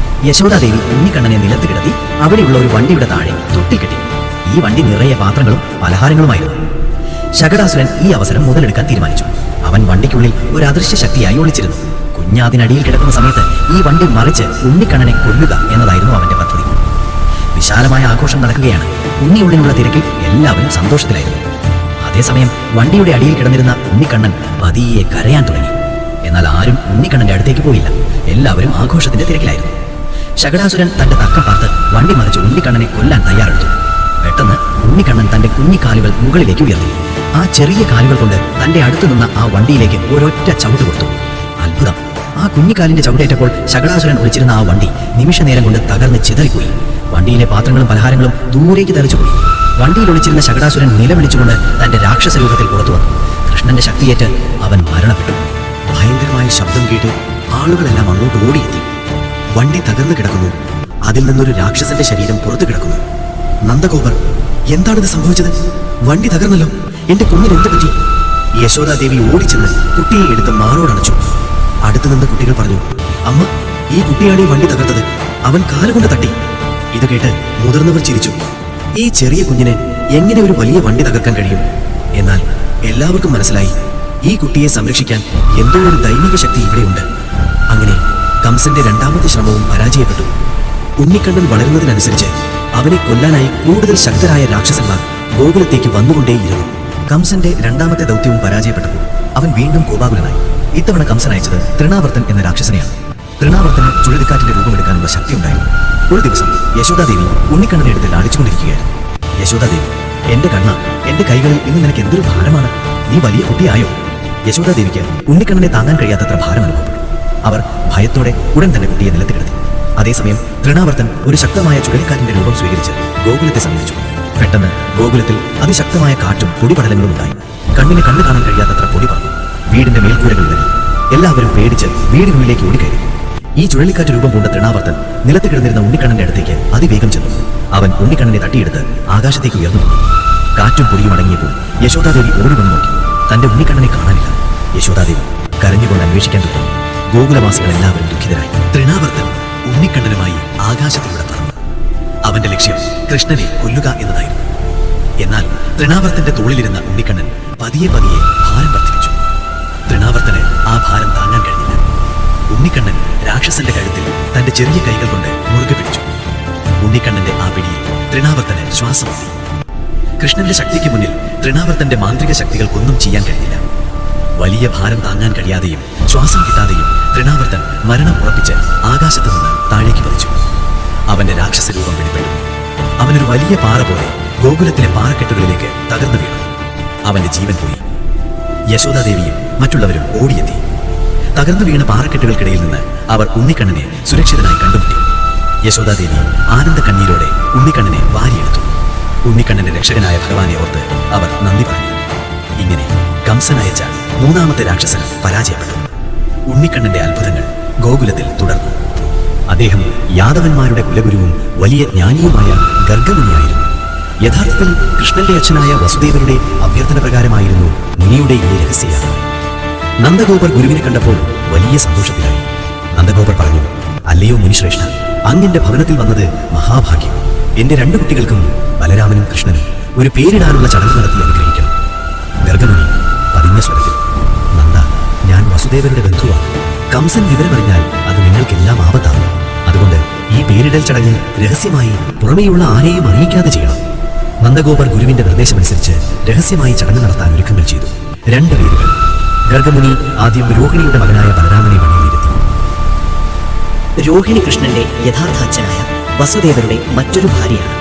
യശോദാദേവി ഉണ്ണിക്കണ്ണനെ നിലത്ത് കിടത്തി അവിടെയുള്ള ഒരു വണ്ടിയുടെ താഴെ തൊട്ടിൽ കെട്ടി. ഈ വണ്ടി നിറയെ പാത്രങ്ങളും പലഹാരങ്ങളുമായിരുന്നു. ശകടാസുരൻ ഈ അവസരം മുതലെടുക്കാൻ തീരുമാനിച്ചു. അവൻ വണ്ടിക്കുള്ളിൽ ഒരു അദൃശ്യ ശക്തിയായി ഒളിച്ചിരുന്നു. കുഞ്ഞാതിനടിയിൽ കിടക്കുന്ന സമയത്ത് ഈ വണ്ടി മറിച്ച് ഉണ്ണിക്കണ്ണനെ കൊല്ലുക എന്നതായിരുന്നു അവന്റെ പദ്ധതി. വിശാലമായ ആഘോഷം നടക്കുകയാണ്. ഉണ്ണിയുള്ളിലുള്ള തിരക്കിൽ എല്ലാവരും സന്തോഷത്തിലായിരുന്നു. അതേസമയം വണ്ടിയുടെ അടിയിൽ കിടന്നിരുന്ന ഉണ്ണിക്കണ്ണൻ പതിയെ കരയാൻ തുടങ്ങി. എന്നാൽ ആരും ഉണ്ണിക്കണ്ണന്റെ അടുത്തേക്ക് പോയില്ല. എല്ലാവരും ആഘോഷത്തിന്റെ തിരക്കിലായിരുന്നു. ശകടാസുരൻ തന്റെ തക്കം പാർത്ത് വണ്ടി മറിച്ച് ഉണ്ണിക്കണ്ണനെ കൊല്ലാൻ തയ്യാറെടുത്തു. പെട്ടെന്ന് ഉണ്ണിക്കണ്ണൻ തന്റെ കുഞ്ഞിക്കാലുകൾ മുകളിലേക്ക് ഉയർത്തി. ആ ചെറിയ കാലുകൾ കൊണ്ട് തന്റെ അടുത്ത് നിന്ന ആ വണ്ടിയിലേക്ക് ഒരൊറ്റ ചവിട്ട് കൊടുത്തു. അത്ഭുതം! ആ കുഞ്ഞിക്കാലിന്റെ ചവിട്ടേറ്റപ്പോൾ ശകടാസുരൻ ഒളിച്ചിരുന്ന ആ വണ്ടി നിമിഷ നേരം കൊണ്ട് തകർന്ന് ചിതറിപ്പോയി. വണ്ടിയിലെ പാത്രങ്ങളും പലഹാരങ്ങളും ദൂരേക്ക് തെറിച്ചുപോയി. വണ്ടിയിൽ ഒളിച്ചിരുന്ന ശകടാസുരൻ നിലവിളിച്ചുകൊണ്ട് തന്റെ രാക്ഷസ രൂപത്തിൽ പുറത്തു വന്നു. കൃഷ്ണന്റെ ശക്തിയേറ്റ് അവൻ മരണപ്പെട്ടു. ഭയങ്കരമായ ശബ്ദം കേട്ട് ആളുകളെല്ലാം അങ്ങോട്ട് ഓടിയെത്തി. വണ്ടി തകർന്നു കിടക്കുന്നു. അതിൽ നിന്നൊരു രാക്ഷസന്റെ ശരീരം പുറത്തു കിടക്കുന്നു. നന്ദഗോപർ, എന്താണിത് സംഭവിച്ചത്? വണ്ടി തകർന്നല്ലോ. എന്റെ കുഞ്ഞിന് എന്ത് പറ്റി? യശോദാദേവി ഓടിച്ചെന്ന് കുട്ടിയെ എടുത്ത് മാറോടണച്ചു. അടുത്തു നിന്ന് കുട്ടികൾ പറഞ്ഞു, അമ്മ, ഈ കുട്ടിയാണ് ഈ വണ്ടി തകർത്തത്. അവൻ കാലുകൊണ്ട് തട്ടി. ഇത് കേട്ട് മുതിർന്നവർ ചിരിച്ചു. ഈ ചെറിയ കുഞ്ഞിന് എങ്ങനെ ഒരു വലിയ വണ്ടി തകർക്കാൻ കഴിയും? എന്നാൽ എല്ലാവർക്കും മനസ്സിലായി, ഈ കുട്ടിയെ സംരക്ഷിക്കാൻ എന്തോ ഒരു ദൈവിക ശക്തി ഇവിടെയുണ്ട്. അങ്ങനെ കംസന്റെ രണ്ടാമത്തെ ശ്രമവും പരാജയപ്പെട്ടു. ഉണ്ണിക്കണ്ണൻ വളരുന്നതിനനുസരിച്ച് അവനെ കൊല്ലാനായി കൂടുതൽ ശക്തരായ രാക്ഷസന്മാർ ഗോകുലത്തേക്ക് വന്നുകൊണ്ടേയിരുന്നു. കംസന്റെ രണ്ടാമത്തെ ദൗത്യവും പരാജയപ്പെട്ടപ്പോൾ അവൻ വീണ്ടും കോപാകുലനായി. ഇത്തവണ കംസൻ അയച്ചത് തൃണാവർത്തൻ എന്ന രാക്ഷസനെയാണ്. തൃണാവർത്തന് ചുഴലിക്കാറ്റിന്റെ രൂപമെടുക്കാനുള്ള ശക്തി ഉണ്ടായിരുന്നു. ഒരു ദിവസം യശോദാദേവി ഉണ്ണിക്കണ്ണനെ എടുത്ത് ലാളിച്ചുകൊണ്ടിരിക്കുകയായിരുന്നു. യശോദാദേവി, എന്റെ കണ്ണ, എന്റെ കൈകളിൽ ഇന്ന് നിനക്ക് എന്തൊരു ഭാരമാണ്. നീ വലിയ കുട്ടിയായോ? യശോദാദേവിക്ക് ഉണ്ണിക്കണ്ണനെ താങ്ങാൻ കഴിയാത്തത്ര ഭാരം അനുഭവപ്പെട്ടു. അവർ ഭയത്തോടെ ഉടൻ തന്നെ കുട്ടിയെ നിലത്ത് കിടത്തി. അതേസമയം തൃണാവർത്തൻ ഒരു ശക്തമായ ചുഴലിക്കാറ്റിന്റെ രൂപം സ്വീകരിച്ച് ഗോകുലത്തെ സമീപിച്ചു. പെട്ടെന്ന് ഗോകുലത്തിൽ അതിശക്തമായ കാറ്റും പൊടിപടലങ്ങളും ഉണ്ടായി. കണ്ണിന് കണ്ണു കാണാൻ കഴിയാത്തത്ര പൊടി പറഞ്ഞു. വീടിന്റെ മേൽക്കൂരകൾ വരി. എല്ലാവരും പേടിച്ച് വീടിനുള്ളിലേക്ക് ഓടിക്കയറി. ഈ ചുഴലിക്കാറ്റ് രൂപം പൂണ്ട തൃണാവർത്തൻ നിലത്ത് കിടന്നിരുന്ന ഉണ്ണിക്കണ്ണന്റെ അടുത്തേക്ക് അതിവേഗം ചെന്നു. അവൻ ഉണ്ണിക്കണ്ണനെ തട്ടിയെടുത്ത് ആകാശത്തേക്ക് ഉയർന്നു. കാറ്റും പൊടിയും അടങ്ങിയപ്പോൾ യശോദാദേവി ഓടി വന്നു നോക്കി. തന്റെ ഉണ്ണിക്കണ്ണനെ കാണാനില്ല. യശോദാദേവി കരഞ്ഞുകൊണ്ട് അന്വേഷിക്കാൻ തുടങ്ങി. ഗോകുലവാസികൾ എല്ലാവരും ദുഃഖിതരായി. തൃണാവർത്തൻ ഉണ്ണിക്കണ്ണനുമായി ആകാശത്തിലൂടെ പറന്നു. അവന്റെ ലക്ഷ്യം കൃഷ്ണനെ കൊല്ലുക എന്നതായിരുന്നു. എന്നാൽ തൃണാവർത്തന്റെ തോളിലിരുന്ന ഉണ്ണിക്കണ്ണൻ പതിയെ പതിയെ ഭാരം വർദ്ധിപ്പിച്ചു. തൃണാവർത്തന് ആ ഭാരം താങ്ങാൻ കഴിഞ്ഞില്ല. ഉണ്ണിക്കണ്ണൻ രാക്ഷസന്റെ കഴുത്തിൽ തന്റെ ചെറിയ കൈകൾ കൊണ്ട് മുറുകെ പിടിച്ചു. ഉണ്ണിക്കണ്ണന്റെ ആ പിടിയിൽ തൃണാവർത്തന് ശ്വാസം മുട്ടി. കൃഷ്ണന്റെ ശക്തിക്ക് മുന്നിൽ തൃണാവർത്തന്റെ മാന്ത്രിക ശക്തികൾക്കൊന്നും ചെയ്യാൻ കഴിഞ്ഞില്ല. വലിയ ഭാരം താങ്ങാൻ കഴിയാതെയും ശ്വാസം കിട്ടാതെയും തൃണാവർത്തൻ മരണം ഉറപ്പിച്ച് ആകാശത്ത് നിന്ന് താഴേക്ക് പതിച്ചു. അവന്റെ രാക്ഷസ രൂപം വെളിപ്പെട്ടു. അവനൊരു വലിയ പാറ പോലെ ഗോകുലത്തിലെ പാറക്കെട്ടുകളിലേക്ക് തകർന്നു വീണു. അവന്റെ ജീവൻ പോയി. യശോദാദേവിയും മറ്റുള്ളവരും ഓടിയെത്തി. തകർന്നു വീണ പാറക്കെട്ടുകൾക്കിടയിൽ നിന്ന് അവർ ഉണ്ണിക്കണ്ണനെ സുരക്ഷിതനായി കണ്ടുമുട്ടി. യശോദാദേവി ആനന്ദ കണ്ണീരോടെ ഉണ്ണിക്കണ്ണനെ വാരിയെടുത്തു. ഉണ്ണിക്കണ്ണന്റെ രക്ഷകനായ ഭഗവാനെ ഓർത്ത് അവർ നന്ദി പറഞ്ഞു. ഇങ്ങനെ കംസൻ അയച്ച മൂന്നാമത്തെ രാക്ഷസൻ പരാജയപ്പെട്ടു. ഉണ്ണിക്കണ്ണന്റെ അത്ഭുതങ്ങൾ ഗോകുലത്തിൽ തുടർന്നു. അദ്ദേഹം യാദവന്മാരുടെ കുലഗുരുവും വലിയ ജ്ഞാനിയുമായ ഗർഗമുനിയായിരുന്നു. യഥാർത്ഥത്തിൽ കൃഷ്ണന്റെ അച്ഛനായ വസുദേവരുടെ അഭ്യർത്ഥന പ്രകാരമായിരുന്നു മുനിയുടെ ഈ രഹസ്യയാത്ര. നന്ദഗോപർ ഗുരുവിനെ കണ്ടപ്പോൾ വലിയ സന്തോഷത്തിലായി. നന്ദഗോപർ പറഞ്ഞു, അല്ലയോ മുനിശ്രേഷ്ഠ, അങ്ങന്റെ ഭവനത്തിൽ വന്നത് മഹാഭാഗ്യം. എന്റെ രണ്ടു കുട്ടികൾക്കും ബലരാമനും കൃഷ്ണനും ഒരു പേരിടാനുള്ള ചടങ്ങ് നടത്തി അനുഗ്രഹിക്കണം. ഗർഗമുനി പതിഞ്ഞ സ്വരത്തിൽ, നന്ദ, ഞാൻ വസുദേവരുടെ ബന്ധുവാണ്. കംസൻ വിവരമറിഞ്ഞാൽ അത് നിങ്ങൾക്കെല്ലാം ആപത്താകും. അതുകൊണ്ട് ഈ പേരിടൽ ചടങ്ങ് രഹസ്യമായി പുറമേയുള്ള ആരെയും അറിയിക്കാതെ ചെയ്യണം. നന്ദഗോപർ ഗുരുവിന്റെ നിർദ്ദേശമനുസരിച്ച് രഹസ്യമായി ചടങ്ങ് നടത്താൻ ഒരുക്കങ്ങൾ ചെയ്തു. 2 പേരുകൾ. ഗർഗമുനി ആദ്യം രോഹിണിയുടെ മകനായ ബലരാമനെ മണിയിലിരുത്തി. രോഹിണി കൃഷ്ണന്റെ യഥാർത്ഥ അച്ഛനായ വസുദേവരുടെ മറ്റൊരു ഭാര്യയാണ്.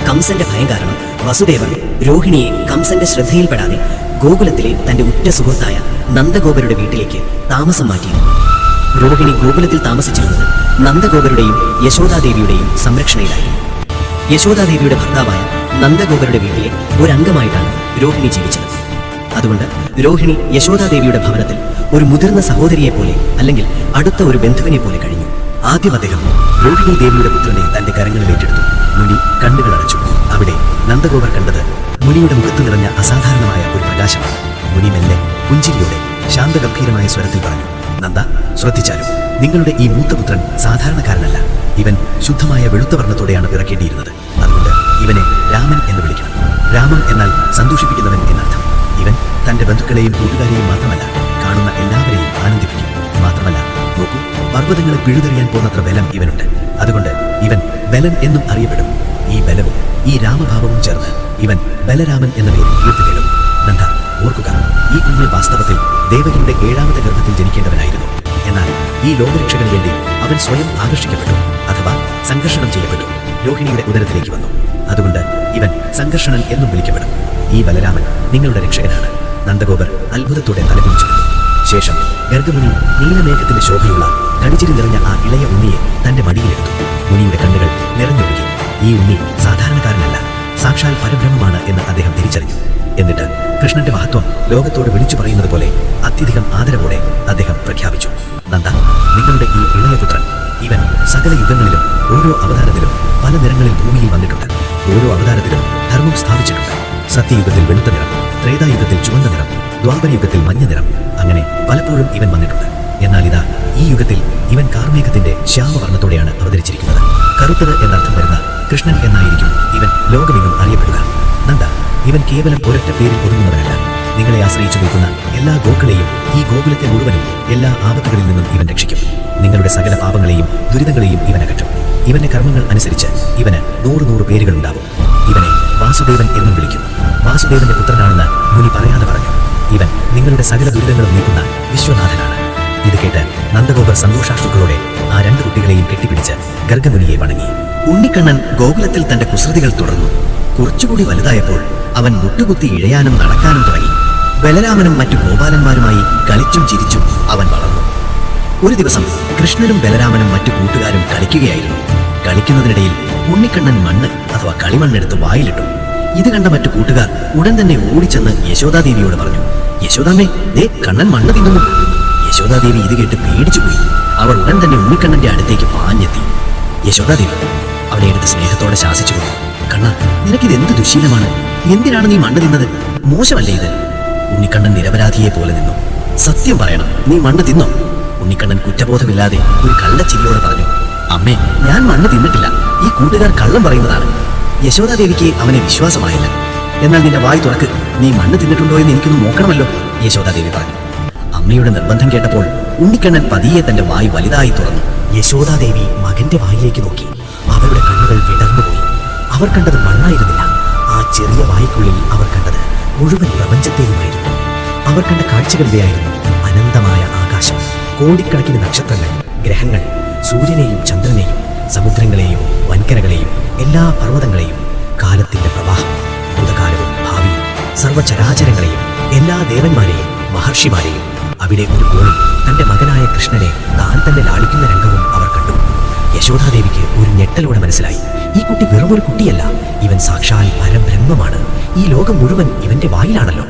കംസന്റെ ഭയം കാരണം വസുദേവർ രോഹിണിയെ കംസന്റെ ശ്രദ്ധയിൽപ്പെടാതെ ഗോകുലത്തിലെ തന്റെ ഉറ്റ സുഹൃത്തായ നന്ദഗോപരുടെ വീട്ടിലേക്ക് താമസം മാറ്റിയിരുന്നു. രോഹിണി ഗോകുലത്തിൽ താമസിച്ചിരുന്നത് നന്ദഗോപരുടെയും യശോദാദേവിയുടെയും സംരക്ഷണയിലായിരുന്നു. യശോദാദേവിയുടെ ഭർത്താവായ നന്ദഗോപരുടെ വീട്ടിലെ ഒരംഗമായിട്ടാണ് രോഹിണി ജീവിച്ചത്. അതുകൊണ്ട് രോഹിണി യശോദാദേവിയുടെ ഭവനത്തിൽ ഒരു മുതിർന്ന സഹോദരിയെ പോലെ, അല്ലെങ്കിൽ അടുത്ത ഒരു ബന്ധുവിനെ പോലെ കഴിഞ്ഞു. ആദ്യം അദ്ദേഹം രോഹിണി ദേവിയുടെ പുത്രനെ തന്റെ കരങ്ങളിൽ ഏറ്റെടുത്തു. മുനി കണ്ണുകൾ അടച്ചു. അവിടെ നന്ദഗോപർ കണ്ടത് മുനിയുടെ മുഖത്ത് നിറഞ്ഞ അസാധാരണമായ ഒരു പ്രകാശമാണ്. മുനി മെല്ലെ പുഞ്ചിരിയോടെ ശാന്തഗംഭീരമായ സ്വരത്തിൽ പറഞ്ഞു, നന്ദ, ശ്രദ്ധിച്ചാലും നിങ്ങളുടെ ഈ മൂത്തപുത്രൻ സാധാരണക്കാരനല്ല. ഇവൻ ശുദ്ധമായ വെളുത്ത വർണ്ണത്തോടെയാണ് പിറക്കേണ്ടിയിരുന്നത്. അതുകൊണ്ട് ഇവനെ രാമൻ എന്ന് വിളിക്കണം. രാമൻ എന്നാൽ സന്തോഷിപ്പിക്കുന്നവൻ എന്നർത്ഥം. ഇവൻ തന്റെ ബന്ധുക്കളെയും കൂട്ടുകാരെയും മാത്രമല്ല, കാണുന്ന എല്ലാവരെയും ആനന്ദിപ്പിക്കും. മാത്രമല്ല, നോക്കൂ, പർവ്വതങ്ങളെ പിഴുതെറിയാൻ പോന്നത്ര ബലം ഇവനുണ്ട്. അതുകൊണ്ട് ഇവൻ ബലൻ എന്നും അറിയപ്പെടും. ഈ ബലവും ഈ രാമഭാവവും ചേർന്ന് ഇവൻ ബലരാമൻ എന്ന പേരിൽ കീർത്തിപ്പെടും. നന്ദ, ഓർക്കുക, ഈ കുഞ്ഞ് വാസ്തവത്തിൽ ദേവകിയുടെ 7ാമത്തെ ഗർഭത്തിൽ ജനിക്കേണ്ടവനായിരുന്നു. എന്നാൽ ഈ ലോകരക്ഷകന് വേണ്ടി അവൻ സ്വയം ആകർഷിക്കപ്പെട്ടു, അഥവാ സംഘർഷണം ചെയ്യപ്പെട്ടു, രോഹിണിയുടെ ഉദരത്തിലേക്ക് വന്നു. അതുകൊണ്ട് ഇവൻ സംഘർഷണൻ എന്നും വിളിക്കപ്പെടും. ഈ ബലരാമൻ നിങ്ങളുടെ രക്ഷകനാണ്. നന്ദഗോപർ അത്ഭുതത്തോടെ തലകുനിച്ചു നിന്നു. ശേഷം ഗർഗമുനി നീലമേഘത്തിന്റെ ശോഭയുള്ള കടിച്ചിരി നിറഞ്ഞ ആ ഇളയ ഉണ്ണിയെ തന്റെ മടിയിലെടുത്തു. മുനിയുടെ കണ്ണുകൾ നിറഞ്ഞൊഴുകി. ഈ ഉണ്ണി സാധാരണക്കാരനല്ല, സാക്ഷാൽ പരബ്രഹ്മമാണ് എന്ന് അദ്ദേഹം തിരിച്ചറിഞ്ഞു. എന്നിട്ട് കൃഷ്ണന്റെ മഹത്വം ലോകത്തോട് വിളിച്ചു പറയുന്നത് പോലെ അത്യധികം ആദരവോടെ അദ്ദേഹം പ്രഖ്യാപിച്ചു, നന്ദ, നിങ്ങളുടെ ഈ ഇളയപുത്രൻ, ഇവൻ സകല യുഗങ്ങളിലും ഓരോ അവതാരത്തിലും പല നിറങ്ങളിൽ ഭൂമിയിൽ വന്നിട്ടുണ്ട്. ഓരോ അവതാരത്തിലും ധർമ്മം സ്ഥാപിച്ചിട്ടുണ്ട്. സത്യയുഗത്തിൽ വെളുത്ത നിറം, ത്രേതായുഗത്തിൽ ചുവന്ന നിറം, ദ്വാപരയുഗത്തിൽ മഞ്ഞ നിറം, അങ്ങനെ പലപ്പോഴും ഇവൻ വന്നിട്ടുണ്ട്. എന്നാൽ ഇതാ ഈ യുഗത്തിൽ ഇവൻ കാർമേഘത്തിന്റെ ശ്യാമവർണ്ണത്തോടെയാണ് അവതരിച്ചിരിക്കുന്നത്. കറുത്തത് എന്നർത്ഥം വരുന്ന കൃഷ്ണൻ എന്നായിരിക്കും ഇവൻ ലോകമെങ്ങും അറിയപ്പെടുക. നന്ദ, ഇവൻ കേവലം ഒരൊറ്റ പേരിൽ ഒതുങ്ങുന്നവനല്ല. നിങ്ങളെ ആശ്രയിച്ചു നിൽക്കുന്ന എല്ലാ ഗോക്കളെയും, ഈ ഗോകുലത്തെ മുഴുവനും എല്ലാ ആപത്തുകളിൽ നിന്നും ഇവൻ രക്ഷിക്കും. നിങ്ങളുടെ സകല പാപങ്ങളെയും ദുരിതങ്ങളെയും ഇവൻ അകറ്റും. ഇവന്റെ കർമ്മങ്ങൾ അനുസരിച്ച് ഇവന് 100 പേരുകളുണ്ടാവും. ഇവനെ വാസുദേവൻ എന്നും വിളിക്കും. വാസുദേവന്റെ പുത്രനാണെന്ന് മുനി പറയാതെ പറഞ്ഞു. ഇവൻ നിങ്ങളുടെ സകല ദുരിതങ്ങളും നീക്കുന്ന വിശ്വനാഥനാണ്. ഇത് കേട്ട് നന്ദഗോപർ സന്തോഷാശ്രുക്കളോടെ ആ 2 കുട്ടികളെയും കെട്ടിപ്പിടിച്ച് ഗർഗമുനിയെ വണങ്ങി. ഉണ്ണിക്കണ്ണൻ ഗോകുലത്തിൽ തന്റെ കുസൃതികൾ തുടർന്നു. കുറച്ചുകൂടി വലുതായപ്പോൾ അവൻ മുട്ടുകുത്തി ഇഴയാനും നടക്കാനും തുടങ്ങി. ബലരാമനും മറ്റു ഗോപാലന്മാരുമായി കളിച്ചും ചിരിച്ചും അവൻ വളർന്നു. ഒരു ദിവസം കൃഷ്ണനും ബലരാമനും മറ്റു കൂട്ടുകാരും കളിക്കുകയായിരുന്നു. കളിക്കുന്നതിനിടയിൽ ഉണ്ണിക്കണ്ണൻ മണ്ണ് അഥവാ കളിമണ്ണെടുത്ത് വായിലിട്ടു. ഇത് കണ്ട മറ്റു കൂട്ടുകാർ ഉടൻ തന്നെ ഓടിച്ചെന്ന് യശോദാദേവിയോട് പറഞ്ഞു, യശോദാമ്മേ, ദേ കണ്ണൻ മണ്ണ് തിന്നുന്നു. യശോദാദേവി ഇത് കേട്ട് പേടിച്ചുപോയി. അവർ ഉടൻ തന്നെ ഉണ്ണിക്കണ്ണന്റെ അടുത്തേക്ക് പാഞ്ഞെത്തി. യശോദാദേവി അവനെ എടുത്ത് സ്നേഹത്തോടെ ശാസിച്ചു കൊടുത്തു, കണ്ണ, നിനക്കിത് എന്ത് ദുശീലമാണ്? എന്തിനാണ് നീ മണ്ണ് തിന്നത്? മോശമല്ലേ ഇത്? ഉണ്ണിക്കണ്ണൻ നിരപരാധിയെ പോലെ നിന്നു. സത്യം പറയണം, നീ മണ്ണ് തിന്നോ? ഉണ്ണിക്കണ്ണൻ കുറ്റബോധമില്ലാതെ ഒരു കള്ളച്ചിരിയോടെ പറഞ്ഞു, അമ്മേ, ഞാൻ മണ്ണ് തിന്നിട്ടില്ല. ഈ കൂട്ടുകാർ കള്ളം പറയുന്നതാണ്. യശോദാദേവിക്ക് അവനെ വിശ്വാസമായില്ല. എന്നാൽ നിന്റെ വായി തുറക്ക്, നീ മണ്ണ് തിന്നിട്ടുണ്ടോ എന്ന് എനിക്കൊന്ന് നോക്കണമല്ലോ, യശോദാദേവി പറഞ്ഞു. അമ്മയുടെ നിർബന്ധം കേട്ടപ്പോൾ ഉണ്ണിക്കണ്ണൻ പതിയെ തന്റെ വായി വലുതായി തുറന്നു. യശോദാദേവി മകന്റെ വായിലേക്ക് നോക്കി. അവരുടെ കണ്ണുകൾ വിടർന്നുപോയി. അവർ കണ്ടത് മണ്ണായിരുന്നില്ല. ആ ചെറിയ വായ്ക്കുള്ളിൽ അവർ കണ്ടത് മുഴുവൻ പ്രപഞ്ചത്തെയുമായിരുന്നു. അവർ കണ്ട കാഴ്ചകളിലെയായിരുന്നു അനന്തമായ ആകാശം, കോടിക്കണക്കിന് നക്ഷത്രങ്ങൾ, ഗ്രഹങ്ങൾ, സൂര്യനെയും ചന്ദ്രനെയും, സമുദ്രങ്ങളെയും വൻകരകളെയും എല്ലാ പർവ്വതങ്ങളെയും, കാലത്തിന്റെ പ്രവാഹം, ഭൂതകാലവും ഭാവിയും, സർവ്വചരാചരങ്ങളെയും, എല്ലാ ദേവന്മാരെയും മഹർഷിമാരെയും. അവിടെ ഒരു കോണിൽ തന്റെ മകനായ കൃഷ്ണനെ താൻ തന്നെ ലാളിക്കുന്ന രംഗവും അവർ കണ്ടു. യശോദാദേവിക്ക് ഒരു ഞെട്ടലോടെ മനസ്സിലായി, ഈ കുട്ടി വെറുമൊരു കുട്ടിയല്ല, ഇവൻ സാക്ഷാൽ പരബ്രഹ്മമാണ്. ഈ ലോകം മുഴുവൻ ഇവന്റെ വായിലാണല്ലോ.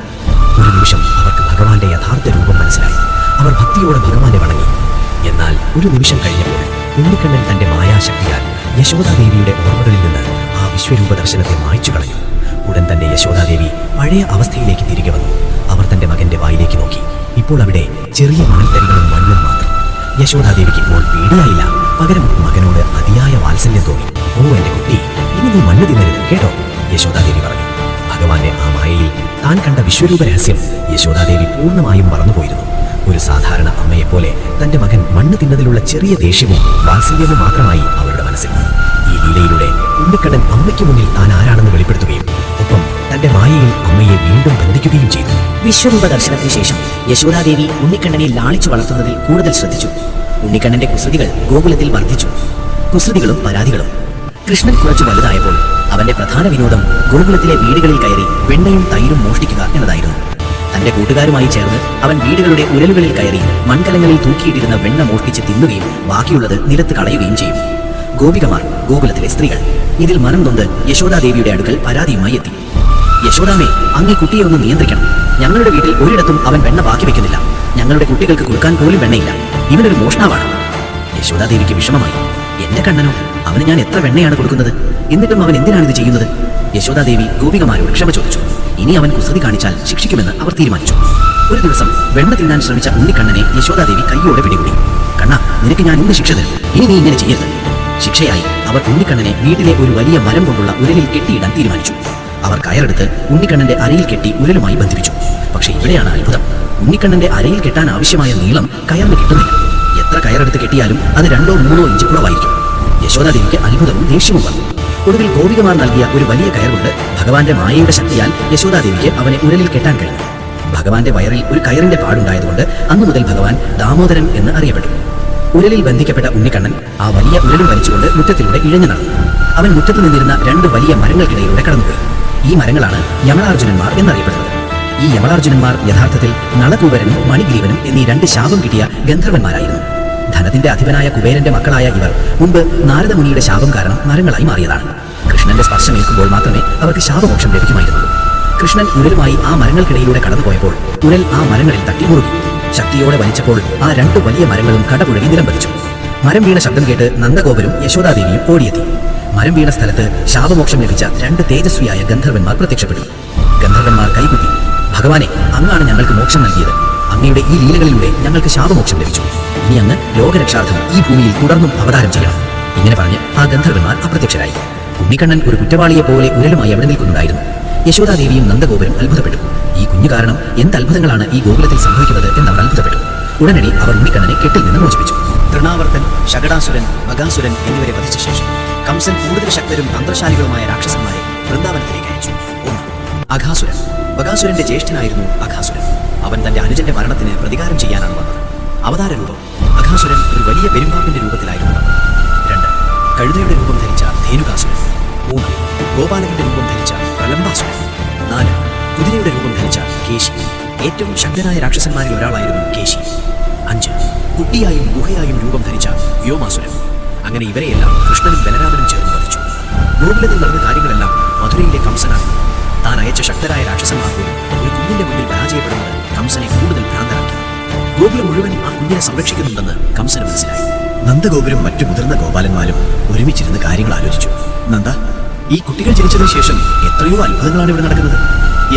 ഒരു നിമിഷം അവർക്ക് ഭഗവാന്റെ യഥാർത്ഥ രൂപം മനസ്സിലായി. അവർ ഭക്തിയോടെ ഭഗവാനെ വണങ്ങി. എന്നാൽ ഒരു നിമിഷം കഴിഞ്ഞപ്പോൾ ഉണ്ണിക്കണ്ണൻ തന്റെ മായാശക്തിയാൽ യശോദാദേവിയുടെ ഓർമ്മകളിൽ നിന്ന് ആ വിശ്വരൂപ ദർശനത്തെ മായ്ച്ചു കളഞ്ഞു. ഉടൻ തന്നെ യശോദാദേവി പഴയ അവസ്ഥയിലേക്ക് തിരികെ വന്നു. അവർ തന്റെ മകന്റെ വായിലേക്ക് നോക്കി. ഇപ്പോൾ അവിടെ ചെറിയ മണൽത്തരികളും മണ്ണും മാത്രം. യശോദാദേവിക്ക് ഇപ്പോൾ പേടിയായില്ല, പകരം മകനോട് അതിയായ വാത്സല്യം തോന്നി. ഓ എന്റെ കുട്ടി, ഇനി നീ മണ്ണ് തിന്നരുത് കേട്ടോ, യശോദാദേവി പറഞ്ഞു. ഭഗവാന്റെ ആ മായയിൽ താൻ കണ്ട വിശ്വരൂപ രഹസ്യം യശോദാദേവി പൂർണ്ണമായും മറന്നുപോയിരുന്നു. ഒരു സാധാരണ അമ്മയെപ്പോലെ തന്റെ മകൻ മണ്ണ് തിന്നതിലുള്ള ചെറിയ ദേഷ്യവും വാത്സല്യവും മാത്രമായി അവരുടെ മനസ്സിൽ. ഈ ലീലയിലൂടെ ഉണ്ണിക്കണ്ണൻ അമ്മയ്ക്ക് മുന്നിൽ താൻ ആരാണെന്ന് വെളിപ്പെടുത്തുകയും ഒപ്പം തന്റെ മായയിൽ അമ്മയെ വീണ്ടും ബന്ധിക്കുകയും ചെയ്തു. വിശ്വരൂപ ദർശനത്തിന് ശേഷം യശോദാദേവി ഉണ്ണിക്കണ്ണനെ ലാളിച്ചു വളർത്തുന്നതിൽ കൂടുതൽ ശ്രദ്ധിച്ചു. ഉണ്ണിക്കണ്ണന്റെ കുസൃതികൾ ഗോകുലത്തിൽ വർദ്ധിച്ചു. കുസൃതികളും പരാതികളും. കൃഷ്ണൻ കുറച്ചു വലുതായപ്പോൾ അവന്റെ പ്രധാന വിനോദം ഗോകുലത്തിലെ വീടുകളിൽ കയറി വെണ്ണയും തൈരും മോഷ്ടിക്കുക എന്നതായിരുന്നു. തന്റെ കൂട്ടുകാരുമായി ചേർന്ന് അവൻ വീടുകളുടെ ഉരലുകളിൽ കയറി മൺകലങ്ങളിൽ തൂക്കിയിട്ടിരുന്ന വെണ്ണ മോഷ്ടിച്ച് തിന്നുകയും ബാക്കിയുള്ളത് നിലത്ത് കളയുകയും ചെയ്യും. ഗോപികമാർ, ഗോകുലത്തിലെ സ്ത്രീകൾ, ഇതിൽ മനം നൊന്ത് യശോദാദേവിയുടെ അടുക്കൽ പരാതിയുമായി എത്തി. യശോദാമേ, അങ്ങേ കുട്ടിയെ ഒന്ന് നിയന്ത്രിക്കണം. ഞങ്ങളുടെ വീട്ടിൽ ഒരിടത്തും അവൻ വെണ്ണ ബാക്കി വെക്കുന്നില്ല. ഞങ്ങളുടെ കുട്ടികൾക്ക് കൊടുക്കാൻ പോലും വെണ്ണയില്ല. ഇവനൊരു മോഷ്ടാവാണ്. യശോദാദേവിക്ക് വിഷമമായി. എന്റെ കണ്ണനോ, അവന് ഞാൻ എത്ര വെണ്ണയാണ് കൊടുക്കുന്നത്? എന്നിട്ടും അവൻ എന്തിനാണിത് ചെയ്യുന്നത്? യശോദാദേവി ഗോപികമാരോട് ക്ഷമ ചോദിച്ചു. ഇനി അവൻ കുസൃതി കാണിച്ചാൽ ശിക്ഷിക്കുമെന്ന് അവർ തീരുമാനിച്ചു. ഒരു ദിവസം വെണ്ണ തിന്നാൻ ശ്രമിച്ച ഉണ്ണിക്കണ്ണനെ യശോദാദേവി കൈയോടെ പിടികൂടി. കണ്ണ, നിനക്ക് ഞാൻ ഇന്ന് ശിക്ഷ തരും, ഇനി നീ ഇങ്ങനെ ചെയ്യരുത്. ശിക്ഷയായി അവർ ഉണ്ണിക്കണ്ണനെ വീട്ടിലെ ഒരു വലിയ മരം കൊണ്ടുള്ള ഉരലിൽ കെട്ടിയിടാൻ തീരുമാനിച്ചു. അവർ കയറെടുത്ത് ഉണ്ണിക്കണ്ണന്റെ അരയിൽ കെട്ടി ഉരലുമായി ബന്ധിപ്പിച്ചു. പക്ഷേ ഇവിടെയാണ് അത്ഭുതം. ഉണ്ണിക്കണ്ണന്റെ അരയിൽ കെട്ടാൻ ആവശ്യമായ നീളം കയറിന് കിട്ടുന്നില്ല. എത്ര കയറെടുത്ത് കെട്ടിയാലും അത് 2-3 ഇഞ്ച് കുറവായിരിക്കും. യശോദാദേവിക്ക് അത്ഭുതവും ദേഷ്യവും വന്നു. ഒടുവിൽ ഗോപികമാർ നൽകിയ ഒരു വലിയ കയർ കൊണ്ട് ഭഗവാന്റെ മായയുടെ ശക്തിയാൽ യശോദാദേവിക്ക് അവനെ ഉരലിൽ കെട്ടാൻ കഴിഞ്ഞു. ഭഗവാന്റെ വയറിൽ ഒരു കയറിന്റെ പാടുണ്ടായതുകൊണ്ട് അന്നു മുതൽ ഭഗവാൻ ദാമോദരൻ എന്ന് അറിയപ്പെട്ടു. ഉരലിൽ ബന്ധിക്കപ്പെട്ട ഉണ്ണിക്കണ്ണൻ ആ വലിയ ഉരലും വലിച്ചുകൊണ്ട് മുറ്റത്തിലൂടെ ഇഴഞ്ഞു നടന്നു. അവൻ മുറ്റത്ത് നിന്നിരുന്ന 2 വലിയ മരങ്ങൾക്കിടയിലൂടെ കടന്നുപോയി. ഈ മരങ്ങളാണ് യമളാർജുനന്മാർ എന്നറിയപ്പെടുന്നത്. ഈ യമളാർജുനന്മാർ യഥാർത്ഥത്തിൽ നളകൂബരനും മണിഗ്രീവനും എന്നീ 2 ശാപം കിട്ടിയ ഗന്ധർവന്മാരായിരുന്നു. ധനത്തിന്റെ അധിപനായ കുബേരന്റെ മക്കളായ ഇവർ മുൻപ് നാരദമുനിയുടെ ശാപം കാരണം മരങ്ങളായി മാറിയതാണ്. കൃഷ്ണന്റെ സ്പർശമേൽക്കുമ്പോൾ മാത്രമേ അവർക്ക് ശാപമോക്ഷം ലഭിക്കുമായിരുന്നുള്ളൂ. കൃഷ്ണൻ ഉരലുമായി ആ മരങ്ങൾക്കിടയിലൂടെ കടന്നുപോയപ്പോൾ ഉരൽ ആ മരങ്ങളിൽ തട്ടി മുറുകി. ശക്തിയോടെ വലിച്ചപ്പോൾ ആ 2 വലിയ മരങ്ങളും കടപുഴകി നിലം പതിച്ചു. മരം വീണ ശബ്ദം കേട്ട് നന്ദഗോപരും യശോദാദേവിയും ഓടിയെത്തി. മരം വീണ സ്ഥലത്ത് ശാപമോക്ഷം ലഭിച്ച 2 തേജസ്വിയായ ഗന്ധർവന്മാർ പ്രത്യക്ഷപ്പെട്ടു. ഗന്ധർവന്മാർ കൈകുത്തി, ഭഗവാനെ, അങ്ങാണ് ഞങ്ങൾക്ക് മോക്ഷം നൽകിയത്. അങ്ങയുടെ ഈ ലീലകളിലൂടെ ഞങ്ങൾക്ക് ശാപമോക്ഷം ലഭിച്ചു. ഇനി അങ്ങ് ലോകരക്ഷാർത്ഥം ഈ ഭൂമിയിൽ തുടർന്നും അവതാരം ചെയ്യണം. ഇങ്ങനെ പറഞ്ഞ് ആ ഗന്ധർവന്മാർ അപ്രത്യക്ഷരായി. ഉണ്ണിക്കണ്ണൻ ഒരു കുറ്റവാളിയെ പോലെ ഉരലുമായി അവിടെ നിൽക്കുന്നുണ്ടായിരുന്നു. യശോദാദേവിയും നന്ദഗോപരും അത്ഭുതപ്പെട്ടു. ഈ കുഞ്ഞു കാരണം എന്ത് അത്ഭുതങ്ങളാണ് ഈ ഗോകുലത്തിൽ സംഭവിക്കുന്നത് എന്നവർ അത്ഭുതപ്പെട്ടു. ഉടനടി അവർ ഉണ്ണിക്കണ്ണനെ കെട്ടിൽ നിന്ന് മോചിപ്പിച്ചു. തൃണാവർത്തൻ, ശകടാസുരൻ, ബകാസുരൻ എന്നിവരെ വധിച്ച ശേഷം കംസൻ കൂടുതൽ ശക്തരും തന്ത്രശാലികളുമായ രാക്ഷസന്മാരെ വൃന്ദാവനത്തിലേക്ക് അയച്ചു. 1. അഘാസുരൻ. ബകാസുരന്റെ ജ്യേഷ്ഠനായിരുന്നു അഘാസുരൻ. അവൻ തന്റെ അനുജന്റെ മരണത്തിന് പ്രതികാരം ചെയ്യാനാണ് വന്നത്. അവതാര രൂപം: അഘാസുരൻ ഒരു വലിയ പെരുമ്പാമ്പിന്റെ രൂപത്തിലായിരുന്നു വന്നത്. 2. കഴുതയുടെ രൂപം ധരിച്ച ധേനുകാസുരൻ. 3. ഗോപാലകന്റെ രൂപം ധരിച്ച പ്രലംബാസുരൻ. 4. കുതിരയുടെ രൂപം ധരിച്ച കേശി. ഏറ്റവും ശക്തനായ രാക്ഷസന്മാരിൽ ഒരാളായിരുന്നു കേശി. 5. കുട്ടിയായും ഗുഹയായും രൂപം ധരിച്ച വ്യോമാസുരൻ. അങ്ങനെ ഇവരെയെല്ലാം കൃഷ്ണനും ബലരാമനും ചേർന്ന് വധിച്ചു. ഗോകുലത്തിൽ നടന്ന കാര്യങ്ങളെല്ലാം മധുരയിലെ കംസനാണ്. താൻ അയച്ച ശക്തരായ രാക്ഷസന്മാർ പോലും ഒരു കുഞ്ഞിന്റെ മുന്നിൽ പരാജയപ്പെടുന്നത് കംസനെ കൂടുതൽ ഭ്രാന്തരാക്കി. ഗോകുലം മുഴുവൻ ആ കുഞ്ഞിനെ സംരക്ഷിക്കുന്നുണ്ടെന്ന് കംസന് മനസ്സിലായി. നന്ദഗോപുരം മറ്റു മുതിർന്ന ഗോപാലന്മാരും ഒരുമിച്ചിരുന്ന് കാര്യങ്ങൾ ആലോചിച്ചു. നന്ദ, ഈ കുട്ടികൾ ജനിച്ചതിന് ശേഷം എത്രയോ അത്ഭുതങ്ങളാണ് ഇവിടെ നടക്കുന്നത്.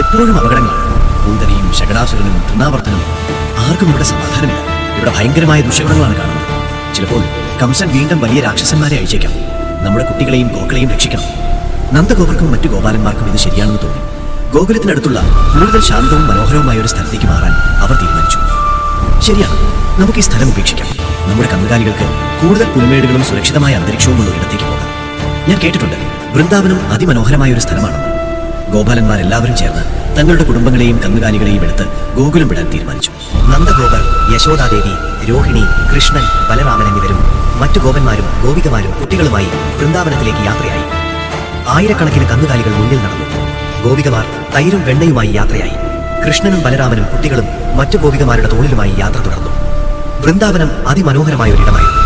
എപ്പോഴും അപകടങ്ങളാണ്. പൂന്തനയും ശകടാസുരനും തൃണാവർത്തനും. ആർക്കും ഇവിടെ സമാധാനമില്ല. ഇവിടെ ഭയങ്കരമായ ദുഷ്യഗുണങ്ങളാണ് കാണുന്നത്. ചിലപ്പോൾ കംസൻ വീണ്ടും വലിയ രാക്ഷസന്മാരെ അയച്ചേക്കാം. നമ്മുടെ കുട്ടികളെയും ഗോക്കളെയും രക്ഷിക്കണം. നന്ദഗോപർക്കും മറ്റു ഗോപാലന്മാർക്കും ഇത് ശരിയാണെന്ന് തോന്നി. ഗോകുലത്തിനടുത്തുള്ള കൂടുതൽ ശാന്തവും മനോഹരവുമായ ഒരു സ്ഥലത്തേക്ക് മാറാൻ അവർ തീരുമാനിച്ചു. ശരിയാണ്, നമുക്ക് ഈ സ്ഥലം ഉപേക്ഷിക്കാം. നമ്മുടെ കന്നുകാലികൾക്ക് കൂടുതൽ പുൽമേടുകളും സുരക്ഷിതമായ അന്തരീക്ഷവുമുള്ള ഇടത്തേക്ക് പോകാം. ഞാൻ കേട്ടിട്ടുണ്ട് വൃന്ദാവനം അതിമനോഹരമായ ഒരു സ്ഥലമാണെന്ന്. ഗോപാലന്മാരെല്ലാവരും ചേർന്ന് തങ്ങളുടെ കുടുംബങ്ങളെയും കന്നുകാലികളെയും എടുത്ത് ഗോകുലം വിടാൻ തീരുമാനിച്ചു. നന്ദഗോപർ, യശോദാദേവി, രോഹിണി, കൃഷ്ണൻ, ബലരാമൻ എന്നിവരും മറ്റു ഗോപന്മാരും ഗോപികമാരും കുട്ടികളുമായി വൃന്ദാവനത്തിലേക്ക് യാത്രയായി. ആയിരക്കണക്കിന് കന്നുകാലികൾ മുന്നിൽ നടന്നു. ഗോപികമാർ തൈരും വെണ്ണയുമായി യാത്രയായി. കൃഷ്ണനും ബലരാമനും കുട്ടികളും മറ്റു ഗോപികമാരുടെ തോളിലുമായി യാത്ര തുടർന്നു. വൃന്ദാവനം അതിമനോഹരമായ ഒരിടമായിരുന്നു.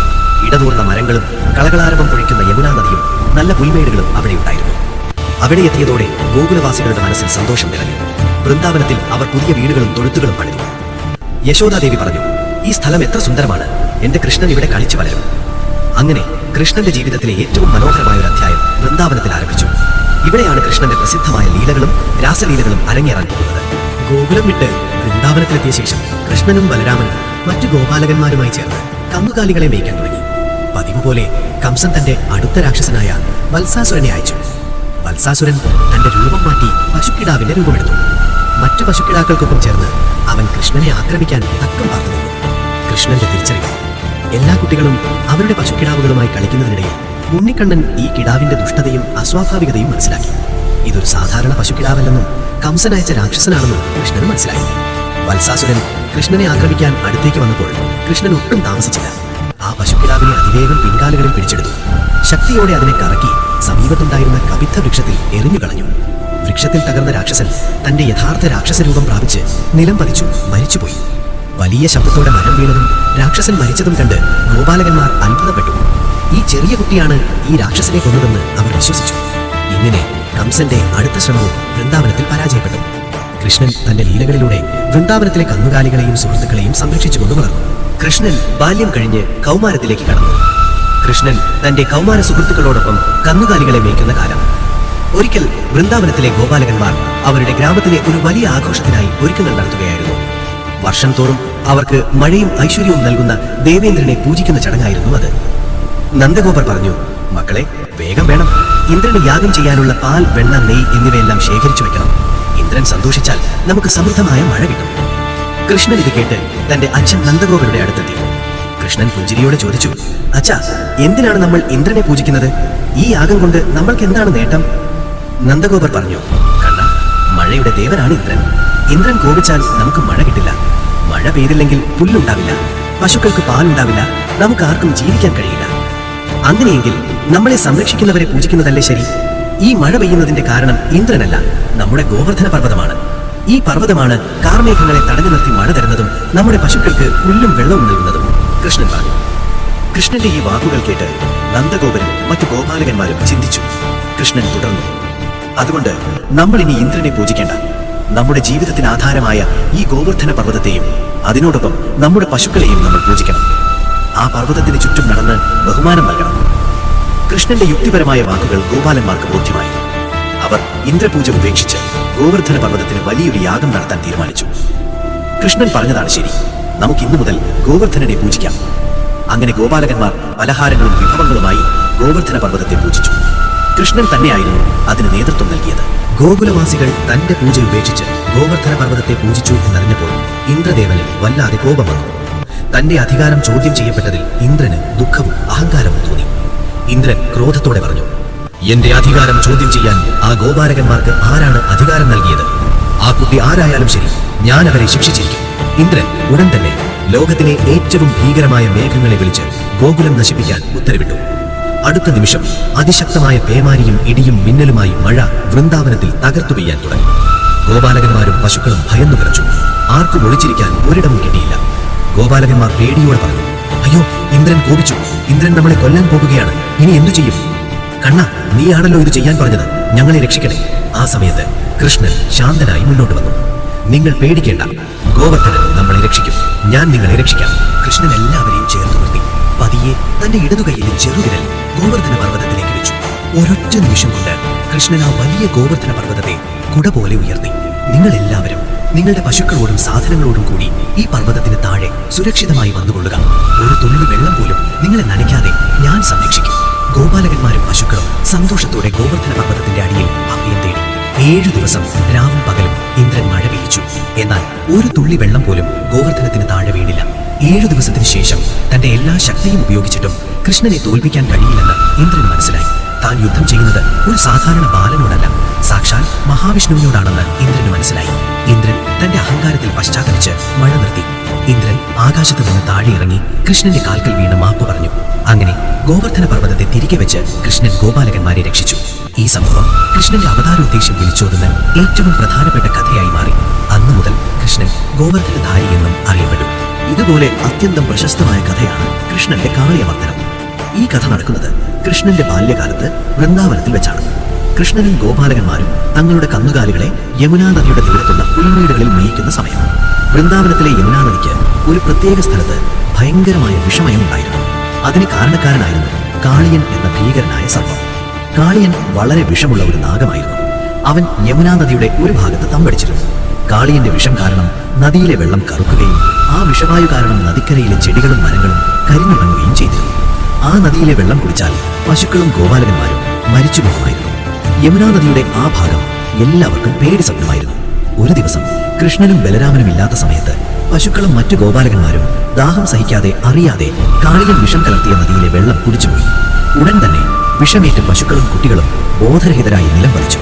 ഇടതൂർന്ന മരങ്ങളും കളകളാരവം പൊഴിക്കുന്ന യമുനാ നദിയും നല്ല പുൽമേടുകളും അവിടെ ഉണ്ടായിരുന്നു. അവിടെ എത്തിയതോടെ ഗോകുലവാസികളുടെ മനസ്സിൽ സന്തോഷം നിറഞ്ഞു. വൃന്ദാവനത്തിൽ അവർ പുതിയ വീടുകളും തൊഴുത്തുകളും പണിതു. യശോദാദേവി പറഞ്ഞു, ഈ സ്ഥലം എത്ര സുന്ദരമാണ്. എന്റെ കൃഷ്ണൻ ഇവിടെ കളിച്ചു വളരും. അങ്ങനെ കൃഷ്ണന്റെ ജീവിതത്തിലെ ഏറ്റവും മനോഹരമായ ഒരു അധ്യായം വൃന്ദാവനത്തിൽ ആരംഭിച്ചു. ഇവിടെയാണ് കൃഷ്ണന്റെ പ്രസിദ്ധമായ ലീലകളും രാസലീലകളും അരങ്ങേറാൻ പോകുന്നത്. ഗോകുലം വിട്ട് വൃന്ദാവനത്തിലെത്തിയ ശേഷം കൃഷ്ണനും ബലരാമനും മറ്റു ഗോപാലകന്മാരുമായി ചേർന്ന് കന്നുകാലികളെ മേയ്ക്കാൻ തുടങ്ങി. പതിവ് പോലെ കംസൻ തന്റെ അടുത്ത രാക്ഷസനായ വത്സാസുരനെ അയച്ചു. വത്സാസുരൻ തന്റെ രൂപം മാറ്റി പശുക്കിടാവിന്റെ രൂപമെടുത്തു. മറ്റു പശുക്കിടാക്കൾക്കൊപ്പം ചേർന്ന് അവൻ കൃഷ്ണനെ ആക്രമിക്കാൻ തക്കം പാർത്തു നിന്നു. കൃഷ്ണന്റെ തിരിച്ചറിവ്: എല്ലാ കുട്ടികളും അവരുടെ പശുക്കിടാവുകളുമായി കളിക്കുന്നതിനിടയിൽ ഉണ്ണിക്കണ്ണൻ ഈ കിടാവിന്റെ ദുഷ്ടതയും അസ്വാഭാവികതയും മനസ്സിലാക്കി. ഇതൊരു സാധാരണ പശുക്കിടാവല്ലെന്നും കംസൻ അയച്ച രാക്ഷസനാണെന്നും കൃഷ്ണന് മനസ്സിലായി. വത്സാസുരൻ കൃഷ്ണനെ ആക്രമിക്കാൻ അടുത്തേക്ക് വന്നപ്പോൾ കൃഷ്ണൻ ഒട്ടും താമസിച്ചില്ല. ആ പശുക്കിടാവിനെ അതിവേഗം പിൻകാലുകളിൽ പിടിച്ചെടുത്തു. ശക്തിയോടെ അതിനെ കറക്കി സമീപത്തുണ്ടായിരുന്ന കപിത്ത വൃക്ഷത്തിൽ എറിഞ്ഞുകളഞ്ഞു. വൃക്ഷത്തിൽ തകർന്ന രാക്ഷസൻ തന്റെ യഥാർത്ഥ രാക്ഷസരൂപം പ്രാപിച്ച് നിലം പതിച്ചു മരിച്ചുപോയി. വലിയ ശബ്ദത്തോടെ മരം വീണതും രാക്ഷസൻ മരിച്ചതും കണ്ട് ഗോപാലകന്മാർ അത്ഭുതപ്പെട്ടു. ഈ ചെറിയ കുട്ടിയാണ് ഈ രാക്ഷസനെ കൊന്നതെന്ന് അവർ വിശ്വസിച്ചു. ഇങ്ങനെ കംസന്റെ അടുത്ത ശ്രമവും വൃന്ദാവനത്തിൽ പരാജയപ്പെട്ടു. കൃഷ്ണൻ തന്റെ ലീലകളിലൂടെ വൃന്ദാവനത്തിലെ കന്നുകാലികളെയും സുഹൃത്തുക്കളെയും സംരക്ഷിച്ചുകൊണ്ട് വളർന്നു. കൃഷ്ണൻ ബാല്യം കഴിഞ്ഞ് കൗമാരത്തിലേക്ക് കടന്നു. കൃഷ്ണൻ തന്റെ കൗമാര സുഹൃത്തുക്കളോടൊപ്പം കന്നുകാലികളെ മേയ്ക്കുന്ന കാലം. ഒരിക്കൽ വൃന്ദാവനത്തിലെ ഗോപാലകന്മാർ അവരുടെ ഗ്രാമത്തിലെ ഒരു വലിയ ആഘോഷത്തിനായി ഒരുക്കങ്ങൾ നടത്തുകയായിരുന്നു. വർഷം തോറും അവർക്ക് മഴയും ഐശ്വര്യവും നൽകുന്ന ദേവേന്ദ്രനെ പൂജിക്കുന്ന ചടങ്ങായിരുന്നു അത്. നന്ദഗോപർ പറഞ്ഞു, മക്കളെ വേഗം വേണം, ഇന്ദ്രന് യാഗം ചെയ്യാനുള്ള പാൽ, വെണ്ണ, നെയ് എന്നിവയെല്ലാം ശേഖരിച്ചു വെക്കണം. ഇന്ദ്രൻ സന്തോഷിച്ചാൽ നമുക്ക് സമൃദ്ധമായ മഴ കിട്ടും. കൃഷ്ണൻ ഇത് കേട്ട് തന്റെ അച്ഛൻ നന്ദഗോപരുടെ അടുത്തെത്തി. കൃഷ്ണൻ പുഞ്ചിരിയോടെ ചോദിച്ചു, അച്ഛാ, എന്തിനാണ് നമ്മൾ ഇന്ദ്രനെ പൂജിക്കുന്നത്? ഈ യാഗം കൊണ്ട് നമ്മൾക്ക് എന്താണ് നേട്ടം? നന്ദഗോപർ പറഞ്ഞു, കണ്ണ, മഴയുടെ ദേവനാണ് ഇന്ദ്രൻ. ഇന്ദ്രൻ കോപിച്ചാൽ നമുക്ക് മഴ കിട്ടില്ല. മഴ പെയ്തില്ലെങ്കിൽ പുല്ലുണ്ടാവില്ല, പശുക്കൾക്ക് പാലുണ്ടാവില്ല, നമുക്ക് ആർക്കും ജീവിക്കാൻ കഴിയില്ല. അങ്ങനെയെങ്കിൽ നമ്മളെ സംരക്ഷിക്കുന്നവരെ പൂജിക്കുന്നതല്ലേ ശരി? ഈ മഴ പെയ്യുന്നതിന്റെ കാരണം ഇന്ദ്രനല്ല, നമ്മുടെ ഗോവർദ്ധന പർവ്വതമാണ്. ഈ പർവ്വതമാണ് കാർമേഘങ്ങളെ തടഞ്ഞു നിർത്തി മഴ തരുന്നതും നമ്മുടെ പശുക്കൾക്ക് പുല്ലും വെള്ളവും നൽകുന്നതും. കൃഷ്ണൻ പറഞ്ഞു. കൃഷ്ണന്റെ ഈ വാക്കുകൾ കേട്ട് നന്ദഗോപരും മറ്റു ഗോപാലകന്മാരും ചിന്തിച്ചു. കൃഷ്ണൻ തുടർന്നു, അതുകൊണ്ട് നമ്മൾ ഇനി ഇന്ദ്രനെ പൂജിക്കേണ്ട. നമ്മുടെ ജീവിതത്തിന് ആധാരമായ ഈ ഗോവർദ്ധന പർവ്വതത്തെയും അതിനോടൊപ്പം നമ്മുടെ പശുക്കളെയും നമ്മൾ പൂജിക്കണം. ആ പർവ്വതത്തിന് ചുറ്റും നടന്ന് ബഹുമാനം നൽകണം. കൃഷ്ണന്റെ യുക്തിപരമായ വാക്കുകൾ ഗോപാലന്മാർക്ക് ബോധ്യമായി. അവർ ഇന്ദ്രപൂജ ഉപേക്ഷിച്ച് ഗോവർദ്ധന പർവ്വതത്തിന് വലിയൊരു യാഗം നടത്താൻ തീരുമാനിച്ചു. കൃഷ്ണൻ പറഞ്ഞതാണ് ശരി, നമുക്ക് ഇന്നു മുതൽ ഗോവർദ്ധനെ പൂജിക്കാം. അങ്ങനെ ഗോപാലകന്മാർ പലഹാരങ്ങളും വിഭവങ്ങളുമായി ഗോവർദ്ധന പർവ്വതത്തെ പൂജിച്ചു. കൃഷ്ണൻ തന്നെയായിരുന്നു അതിന് നേതൃത്വം നൽകിയത്. ഗോകുലവാസികൾ തന്റെ പൂജ ഉപേക്ഷിച്ച് ഗോവർദ്ധന പർവ്വതത്തെ പൂജിച്ചു എന്നറിഞ്ഞപ്പോൾ ഇന്ദ്രദേവന് വല്ലാതെ കോപം വന്നു. തന്റെ അധികാരം ചോദ്യം ചെയ്യപ്പെട്ടതിൽ ഇന്ദ്രന് ദുഃഖവും അഹങ്കാരവും തോന്നി. ഇന്ദ്രൻ ക്രോധത്തോടെ പറഞ്ഞു, എന്റെ അധികാരം ചോദ്യം ചെയ്യാൻ ആ ഗോപാലകന്മാർക്ക് ആരാണ് അധികാരം നൽകിയത്? ആ കുട്ടി ആരായാലും ശരി, ഞാൻ അവരെ ശിക്ഷിച്ചിരിക്കും. ഇന്ദ്രൻ ഉടൻ തന്നെ ലോകത്തിലെ ഏറ്റവും ഭീകരമായ മേഘങ്ങളെ വിളിച്ച് ഗോകുലം നശിപ്പിക്കാൻ ഉത്തരവിട്ടു. അടുത്ത നിമിഷം അതിശക്തമായ പേമാരിയും ഇടിയും മിന്നലുമായി മഴ വൃന്ദാവനത്തിൽ തകർത്തു പെയ്യാൻ തുടങ്ങി. ഗോപാലകന്മാരും പശുക്കളും ഭയന്നു വിറച്ചു. ആർക്കും ഒളിച്ചിരിക്കാൻ ഒരിടവും കിട്ടിയില്ല. ഗോപാലകന്മാർ പേടിയോടെ പറഞ്ഞു, അയ്യോ, ഇന്ദ്രൻ കോപിച്ചു, ഇന്ദ്രൻ നമ്മളെ കൊല്ലാൻ പോകുകയാണ്, ഇനി എന്തു ചെയ്യും? കണ്ണ, നീയാണല്ലോ ഇത് ചെയ്യാൻ പറഞ്ഞത്, ഞങ്ങളെ രക്ഷിക്കണേ. ആ സമയത്ത് കൃഷ്ണൻ ശാന്തനായി മുന്നോട്ട് വന്നു. നിങ്ങൾ പേടിക്കേണ്ട, ഗോവർദ്ധനൻ നമ്മളെ രക്ഷിക്കും, ഞാൻ നിങ്ങളെ രക്ഷിക്കാം. കൃഷ്ണൻ എല്ലാവരെയും ചേർത്ത് നിർത്തി പതിയെ തന്റെ ഇടതുകൈയിലെ ചെറുവിരൽ ഗോവർദ്ധന പർവ്വതത്തിലേക്ക് വെച്ചു. ഒരൊറ്റ നിമിഷം കൊണ്ട് കൃഷ്ണൻ ആ വലിയ ഗോവർദ്ധന പർവ്വതത്തെ കുട പോലെ ഉയർത്തി. നിങ്ങൾ എല്ലാവരും നിങ്ങളുടെ പശുക്കളോടും സാധനങ്ങളോടും കൂടി ഈ പർവ്വതത്തിന് താഴെ സുരക്ഷിതമായി വന്നുകൊള്ളുക. ഒരു തുള്ളി വെള്ളം പോലും നിങ്ങളെ നനയ്ക്കാതെ ഞാൻ സംരക്ഷിക്കും. ഗോപാലകന്മാരും പശുക്കളും സന്തോഷത്തോടെ ഗോവർദ്ധന പർവ്വതത്തിന്റെ അടിയിൽ അഭയം തേടി. 7 ദിവസം രാവും പകലും ഇന്ദ്രൻ മഴ പെയ്യിച്ചു. എന്നാൽ ഒരു തുള്ളി വെള്ളം പോലും ഗോവർദ്ധനത്തിന് താഴെ വീണില്ല. 7 ദിവസത്തിന് ശേഷം തന്റെ എല്ലാ ശക്തിയും ഉപയോഗിച്ചിട്ടും കൃഷ്ണനെ തോൽപ്പിക്കാൻ കഴിയില്ലെന്ന് ഇന്ദ്രൻ മനസ്സിലായി. താൻ യുദ്ധം ചെയ്യുന്നത് ഒരു സാധാരണ ബാലനോടല്ല, സാക്ഷാൽ മഹാവിഷ്ണുവിനോടാണെന്ന് ഇന്ദ്രന് മനസ്സിലായി. ഇന്ദ്രൻ തന്റെ അഹങ്കാരത്തിൽ പശ്ചാത്തലിച്ച് മഴ നിർത്തി. ഇന്ദ്രൻ ആകാശത്ത് നിന്ന് താഴെ ഇറങ്ങി കൃഷ്ണന്റെ കാൽക്കൽ വീണ് മാപ്പ് പറഞ്ഞു. അങ്ങനെ ഗോവർദ്ധന പർവ്വതത്തെ തിരികെ വെച്ച് കൃഷ്ണൻ ഗോപാലകന്മാരെ രക്ഷിച്ചു. ഈ സംഭവം കൃഷ്ണന്റെ അവതാരോദ്ദേശം വിളിച്ചോതുന്ന ഏറ്റവും പ്രധാനപ്പെട്ട കഥയായി മാറി. അന്നു മുതൽ കൃഷ്ണൻ ഗോവർദ്ധനധാരി എന്നും അറിയപ്പെട്ടു. ഇതുപോലെ അത്യന്തം പ്രശസ്തമായ കഥയാണ് കൃഷ്ണന്റെ കാളിയമർദ്ദനം. ഈ കഥ നടക്കുന്നത് കൃഷ്ണന്റെ ബാല്യകാലത്ത് വൃന്ദാവനത്തിൽ വെച്ചാണ്. കൃഷ്ണനും ഗോപാലകന്മാരും തങ്ങളുടെ കന്നുകാലികളെ യമുനാ നദിയുടെ തീരത്തുള്ള പുൽമേടുകളിൽ മേയിക്കുന്ന സമയം. വൃന്ദാവനത്തിലെ യമുനാ നദിക്ക് ഒരു പ്രത്യേക സ്ഥലത്ത് ഭയങ്കരമായ വിഷമയം ഉണ്ടായിരുന്നു. അതിന് കാരണക്കാരനായിരുന്നു കാളിയൻ എന്ന ഭീകരനായ സർപ്പം. കാളിയൻ വളരെ വിഷമുള്ള ഒരു നാഗമായിരുന്നു. അവൻ യമുനാ നദിയുടെ ഒരു ഭാഗത്ത് തമ്പടിച്ചിരുന്നു. കാളിയന്റെ വിഷം കാരണം നദിയിലെ വെള്ളം കറുക്കുകയും ആ വിഷവായു കാരണം നദിക്കരയിലെ ചെടികളും മരങ്ങളും കരിഞ്ഞുണങ്ങുകയും ചെയ്തിരുന്നു. ആ നദിയിലെ വെള്ളം കുടിച്ചാൽ പശുക്കളും ഗോപാലകന്മാരും മരിച്ചു പോകുമായിരുന്നു. യമുനാ നദിയുടെ ആ ഭാഗം എല്ലാവർക്കും പേടി സ്വപ്നമായിരുന്നു. ഒരു ദിവസം കൃഷ്ണനും ബലരാമനും ഇല്ലാത്ത സമയത്ത് പശുക്കളും മറ്റു ഗോപാലകന്മാരും ദാഹം സഹിക്കാതെ അറിയാതെ കാളിയൻ വിഷം കലർത്തിയ നദിയിലെ വെള്ളം കുടിച്ചുപോയി. ഉടൻ തന്നെ വിഷമേറ്റ് പശുക്കളും കുട്ടികളും ബോധരഹിതരായി നിലം പതിച്ചു.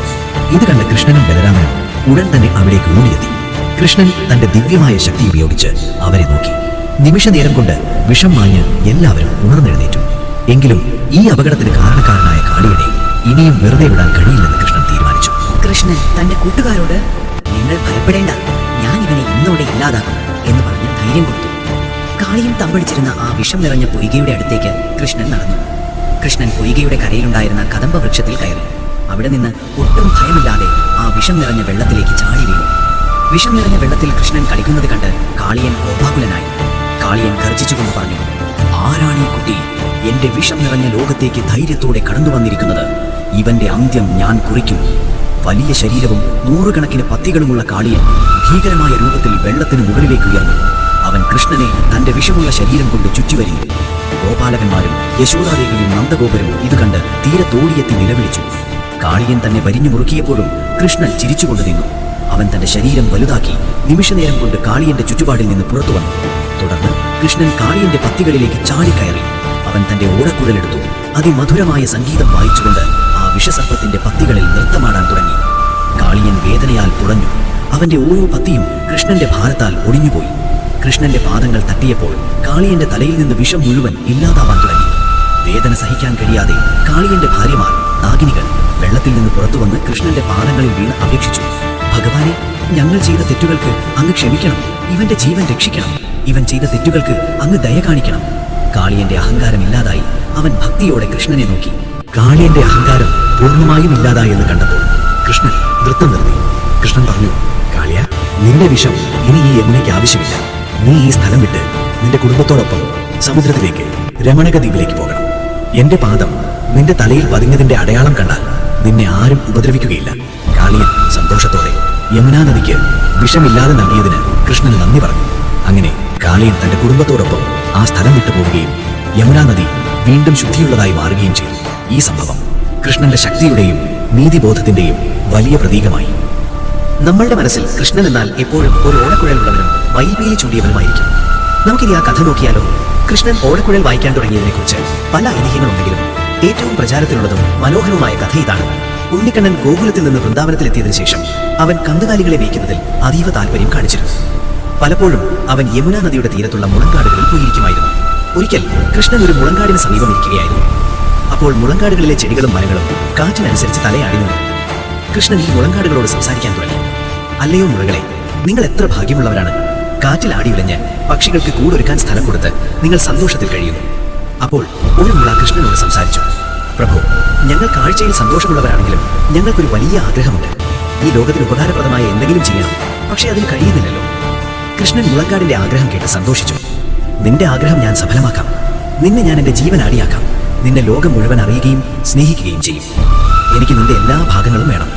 ഇത് കണ്ട കൃഷ്ണനും ബലരാമനും ഉടൻ തന്നെ അവിടേക്ക് ഓടിയെത്തി. കൃഷ്ണൻ തന്റെ ദിവ്യമായ ശക്തി ഉപയോഗിച്ച് അവരെ നോക്കി. നിമിഷനേരം കൊണ്ട് വിഷം മാഞ്ഞ് എല്ലാവരും ഉണർന്നെഴുന്നേറ്റു. എങ്കിലും ഈ അപകടത്തിന് കാരണക്കാരനായ കാളിയനെ ഇനിയും വെറുതെ വിടാൻ കഴിയില്ലെന്ന് കൃഷ്ണൻ തീരുമാനിച്ചു. കൃഷ്ണൻ തന്റെ കൂട്ടുകാരോട്, നിങ്ങൾ ഭയപ്പെടേണ്ട, ഞാൻ ഇവനെ ഇന്നോടെ ഇല്ലാതാക്കും എന്ന് പറഞ്ഞ് ധൈര്യം കൊടുത്തു. കാളിയും തമ്പടിച്ചിരുന്ന ആ വിഷം നിറഞ്ഞ പൊയ്കയുടെ അടുത്തേക്ക് കൃഷ്ണൻ നടന്നു. കൃഷ്ണൻ പൊയ്കയുടെ കരയിലുണ്ടായിരുന്ന കദംബ വൃക്ഷത്തിൽ കയറി. അവിടെ നിന്ന് ഒട്ടും ഭയമില്ലാതെ ആ വിഷം നിറഞ്ഞ വെള്ളത്തിലേക്ക് ചാടി വീണു. വിഷം നിറഞ്ഞ വെള്ളത്തിൽ കൃഷ്ണൻ കളിക്കുന്നത് കണ്ട് കാളിയൻ കോപാകുലനായി. കാളിയൻ ഗർജിച്ചുകൊണ്ട് പറഞ്ഞു, ആരാണ് ഈ കുട്ടി എന്റെ വിഷം നിറഞ്ഞ ലോകത്തേക്ക് ധൈര്യത്തോടെ കടന്നു വന്നിരിക്കുന്നത്? ഇവന്റെ അന്ത്യം ഞാൻ കുറിക്കും. വലിയ ശരീരവും 100 കണക്കിന് പത്തികളുമുള്ള കാളിയൻ ഭീകരമായ രൂപത്തിൽ വെള്ളത്തിന് മുകളിലേക്ക് ഉയർന്നു. അവൻ കൃഷ്ണനെ തന്റെ വിഷമുള്ള ശരീരം കൊണ്ട് ചുറ്റിവരിഞ്ഞു. ഗോപാലകന്മാരും യശോദാദേവിയും നന്ദഗോപരും ഇത് കണ്ട് തീരത്തോടിയെത്തി നിലവിളിച്ചു. കാളിയൻ തന്നെ വരിഞ്ഞു മുറുക്കിയപ്പോഴും കൃഷ്ണൻ ചിരിച്ചുകൊണ്ട് നിന്നു. അവൻ തന്റെ ശരീരം വലുതാക്കി നിമിഷനേരം കൊണ്ട് കാളിയന്റെ ചുറ്റുപാടിൽ നിന്ന് പുറത്തു വന്നു. തുടർന്ന് കൃഷ്ണൻ കാളിയന്റെ പത്തികളിലേക്ക് ചാടിക്കയറി. അവൻ തന്റെ ഓടക്കുഴലെടുത്തു. അതിമധുരമായ സംഗീതം വായിച്ചുകൊണ്ട് ആ വിഷസർപ്പത്തിന്റെ പത്തികളിൽ നൃത്തമാടാൻ തുടങ്ങി. കാളിയൻ വേദനയാൽ പുളഞ്ഞു. അവന്റെ ഓരോ പത്തിയും കൃഷ്ണന്റെ ഭാരത്താൽ ഒടിഞ്ഞുപോയി. കൃഷ്ണന്റെ പാദങ്ങൾ തട്ടിയപ്പോൾ കാളിയന്റെ തലയിൽ നിന്ന് വിഷം മുഴുവൻ ഇല്ലാതാവാൻ തുടങ്ങി. വേദന സഹിക്കാൻ കഴിയാതെ കാളിയന്റെ ഭാര്യമാർ നാഗിനികൾ വെള്ളത്തിൽ നിന്ന് പുറത്തു വന്ന് കൃഷ്ണന്റെ പാദങ്ങളിൽ വീണ് അപേക്ഷിച്ചു. ഭഗവാനെ, ഞങ്ങൾ ചെയ്ത തെറ്റുകൾക്ക് അങ്ങ് ക്ഷമിക്കണം. ഇവന്റെ ജീവൻ രക്ഷിക്കണം. ഇവൻ ചെയ്ത തെറ്റുകൾക്ക് അങ്ങ് ദയ കാണിക്കണം. കാളിയന്റെ അഹങ്കാരം ഇല്ലാതായി. അവൻ ഭക്തിയോടെ കൃഷ്ണനെ നോക്കി. കാളിയന്റെ അഹങ്കാരം പൂർണ്ണമായും ഇല്ലാതായി എന്ന് കണ്ടപ്പോൾ കൃഷ്ണൻ നൃത്തം നിർത്തി. കൃഷ്ണൻ പറഞ്ഞു, കാളിയ, നിന്റെ വിഷം ഇനി ഈ യമുനയ്ക്ക് ആവശ്യമില്ല. നീ ഈ സ്ഥലം വിട്ട് നിന്റെ കുടുംബത്തോടൊപ്പം സമുദ്രത്തിലേക്ക് രമണക ദ്വീപിലേക്ക് പോകണം. എന്റെ പാദം നിന്റെ തലയിൽ പതിഞ്ഞതിന്റെ അടയാളം കണ്ടാൽ നിന്നെ ആരും ഉപദ്രവിക്കുകയില്ല. കാളിയൻ സന്തോഷത്തോടെ യമുനാ നദിക്ക് വിഷമില്ലാതെ നൽകിയതിന് കൃഷ്ണന് നന്ദി പറഞ്ഞു. അങ്ങനെ കാളിയൻ തന്റെ കുടുംബത്തോടൊപ്പം ആ സ്ഥലം വിട്ടു പോവുകയും യമുനാ നദി വീണ്ടും ശുദ്ധിയുള്ളതായി മാറുകയും ചെയ്തു. ഈ സംഭവം കൃഷ്ണന്റെ ശക്തിയുടെയും നീതിബോധത്തിന്റെയും വലിയ പ്രതീകമായി. നമ്മളുടെ മനസ്സിൽ കൃഷ്ണൻ എന്നാൽ എപ്പോഴും ഒരു ഓടക്കുഴലുള്ളവനും മയിൽപീലി ചൂടിയവനുമായിരിക്കും. നമുക്കിനി ആ കഥ നോക്കിയാലോ? കൃഷ്ണൻ ഓടക്കുഴൽ വായിക്കാൻ തുടങ്ങിയതിനെക്കുറിച്ച് പല ഐതിഹ്യങ്ങളുണ്ടെങ്കിലും ഏറ്റവും പ്രചാരത്തിലുള്ളതും മനോഹരവുമായ കഥ ഇതാണ്. ഉണ്ണിക്കണ്ണൻ ഗോകുലത്തിൽ നിന്ന് വൃന്ദാവനത്തിലെത്തിയതിനു ശേഷം അവൻ കന്നുകാലികളെ മേയ്ക്കുന്നതിൽ അതീവ താല്പര്യം കാണിച്ചിരുന്നു. പലപ്പോഴും അവൻ യമുനാ നദിയുടെ തീരത്തുള്ള മുളങ്കാടുകളിൽ പോയിരിക്കുമായിരുന്നു. ഒരിക്കൽ കൃഷ്ണൻ ഒരു മുളങ്കാടിന് സമീപം ഇരിക്കുകയായിരുന്നു. അപ്പോൾ മുളങ്കാടുകളിലെ ചെടികളും മരങ്ങളും കാറ്റിനനുസരിച്ച് തലയാടി നിന്നു. കൃഷ്ണൻ ഈ മുളങ്കാടുകളോട് സംസാരിക്കാൻ തുടങ്ങി. അല്ലയോ മുളകളെ, നിങ്ങൾ എത്ര ഭാഗ്യമുള്ളവരാണ്. കാറ്റിൽ ആടിയുലഞ്ഞ് പക്ഷികൾക്ക് കൂടൊരുക്കാൻ സ്ഥലം കൊടുത്ത് നിങ്ങൾ സന്തോഷത്തിൽ കഴിയുന്നു. അപ്പോൾ ഒരു മുള കൃഷ്ണനോട് സംസാരിച്ചു. പ്രഭു, ഞങ്ങൾ കാഴ്ചയിൽ സന്തോഷമുള്ളവരാണെങ്കിലും ഞങ്ങൾക്കൊരു വലിയ ആഗ്രഹമുണ്ട്. ഈ ലോകത്തിന് ഉപകാരപ്രദമായ എന്തെങ്കിലും ചെയ്യണം. പക്ഷെ അതിന് കഴിയുന്നില്ലല്ലോ. കൃഷ്ണൻ മുളങ്കാടിന്റെ ആഗ്രഹം കേട്ട് സന്തോഷിച്ചു. നിന്റെ ആഗ്രഹം ഞാൻ സഫലമാക്കാം. നിന്നെ ഞാൻ എന്റെ ജീവനാടിയാക്കാം. നിന്നെ ലോകം മുഴുവൻ അറിയുകയും സ്നേഹിക്കുകയും ചെയ്യും. എനിക്ക് നിന്റെ എല്ലാ ഭാഗങ്ങളും വേണം.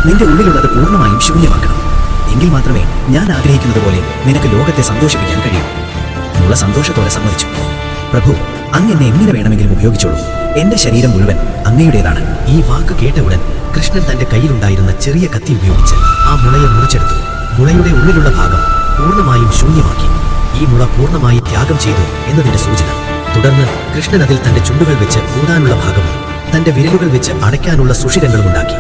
നിന്റെ ഉള്ളിലുള്ളത് പൂർണ്ണമായും ശൂന്യമാക്കണം. എങ്കിൽ മാത്രമേ ഞാൻ ആഗ്രഹിക്കുന്നത് പോലെ നിനക്ക് ലോകത്തെ സന്തോഷിപ്പിക്കാൻ കഴിയൂ. മുള സന്തോഷത്തോടെ സമ്മതിച്ചു. പ്രഭു, അങ്ങ് എന്നെ എങ്ങനെ വേണമെങ്കിലും ഉപയോഗിച്ചോളൂ. എന്റെ ശരീരം മുഴുവൻ അങ്ങയുടേതാണ്. ഈ വാക്ക് കേട്ട ഉടൻ കൃഷ്ണൻ തന്റെ കയ്യിലുണ്ടായിരുന്ന ചെറിയ കത്തി ഉപയോഗിച്ച് ആ മുളയെ മുറിച്ചെടുത്തു. മുളയുടെ ഉള്ളിലുള്ള ഭാഗം പൂർണ്ണമായും ശൂന്യമാക്കി. ഈ മുള പൂർണ്ണമായി ത്യാഗം ചെയ്തു എന്നതിന്റെ സൂചന. തുടർന്ന് കൃഷ്ണൻ അതിൽ തന്റെ ചുണ്ടുകൾ വെച്ച് ഊതാനുള്ള ഭാഗവും തന്റെ വിരലുകൾ വെച്ച് അടയ്ക്കാനുള്ള സുഷിരങ്ങളും ഉണ്ടാക്കി.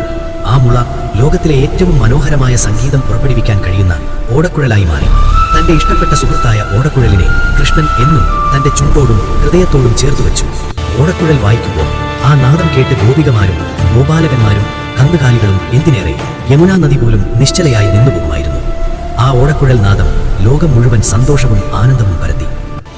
ആ മുള ലോകത്തിലെ ഏറ്റവും മനോഹരമായ സംഗീതം പുറപ്പെടുവിക്കാൻ കഴിയുന്ന ഓടക്കുഴലായി മാറി. തന്റെ ഇഷ്ടപ്പെട്ട സുഹൃത്തായ ഓടക്കുഴലിനെ കൃഷ്ണൻ എന്നും തന്റെ ചുണ്ടോടും ഹൃദയത്തോടും ചേർത്തു വെച്ചു. ഓടക്കുഴൽ വായിക്കുമ്പോൾ ആ നാദം കേട്ട് ഗോപികമാരും ഗോപാലകന്മാരും കന്നുകാലികളും എന്തിനേറെ യമുനാ നദി പോലും നിശ്ചലയായി നിന്നുപോകുമായിരുന്നു. ആ ഓടക്കുഴൽ നാദം ലോകം മുഴുവൻ സന്തോഷവും ആനന്ദവും പരത്തി.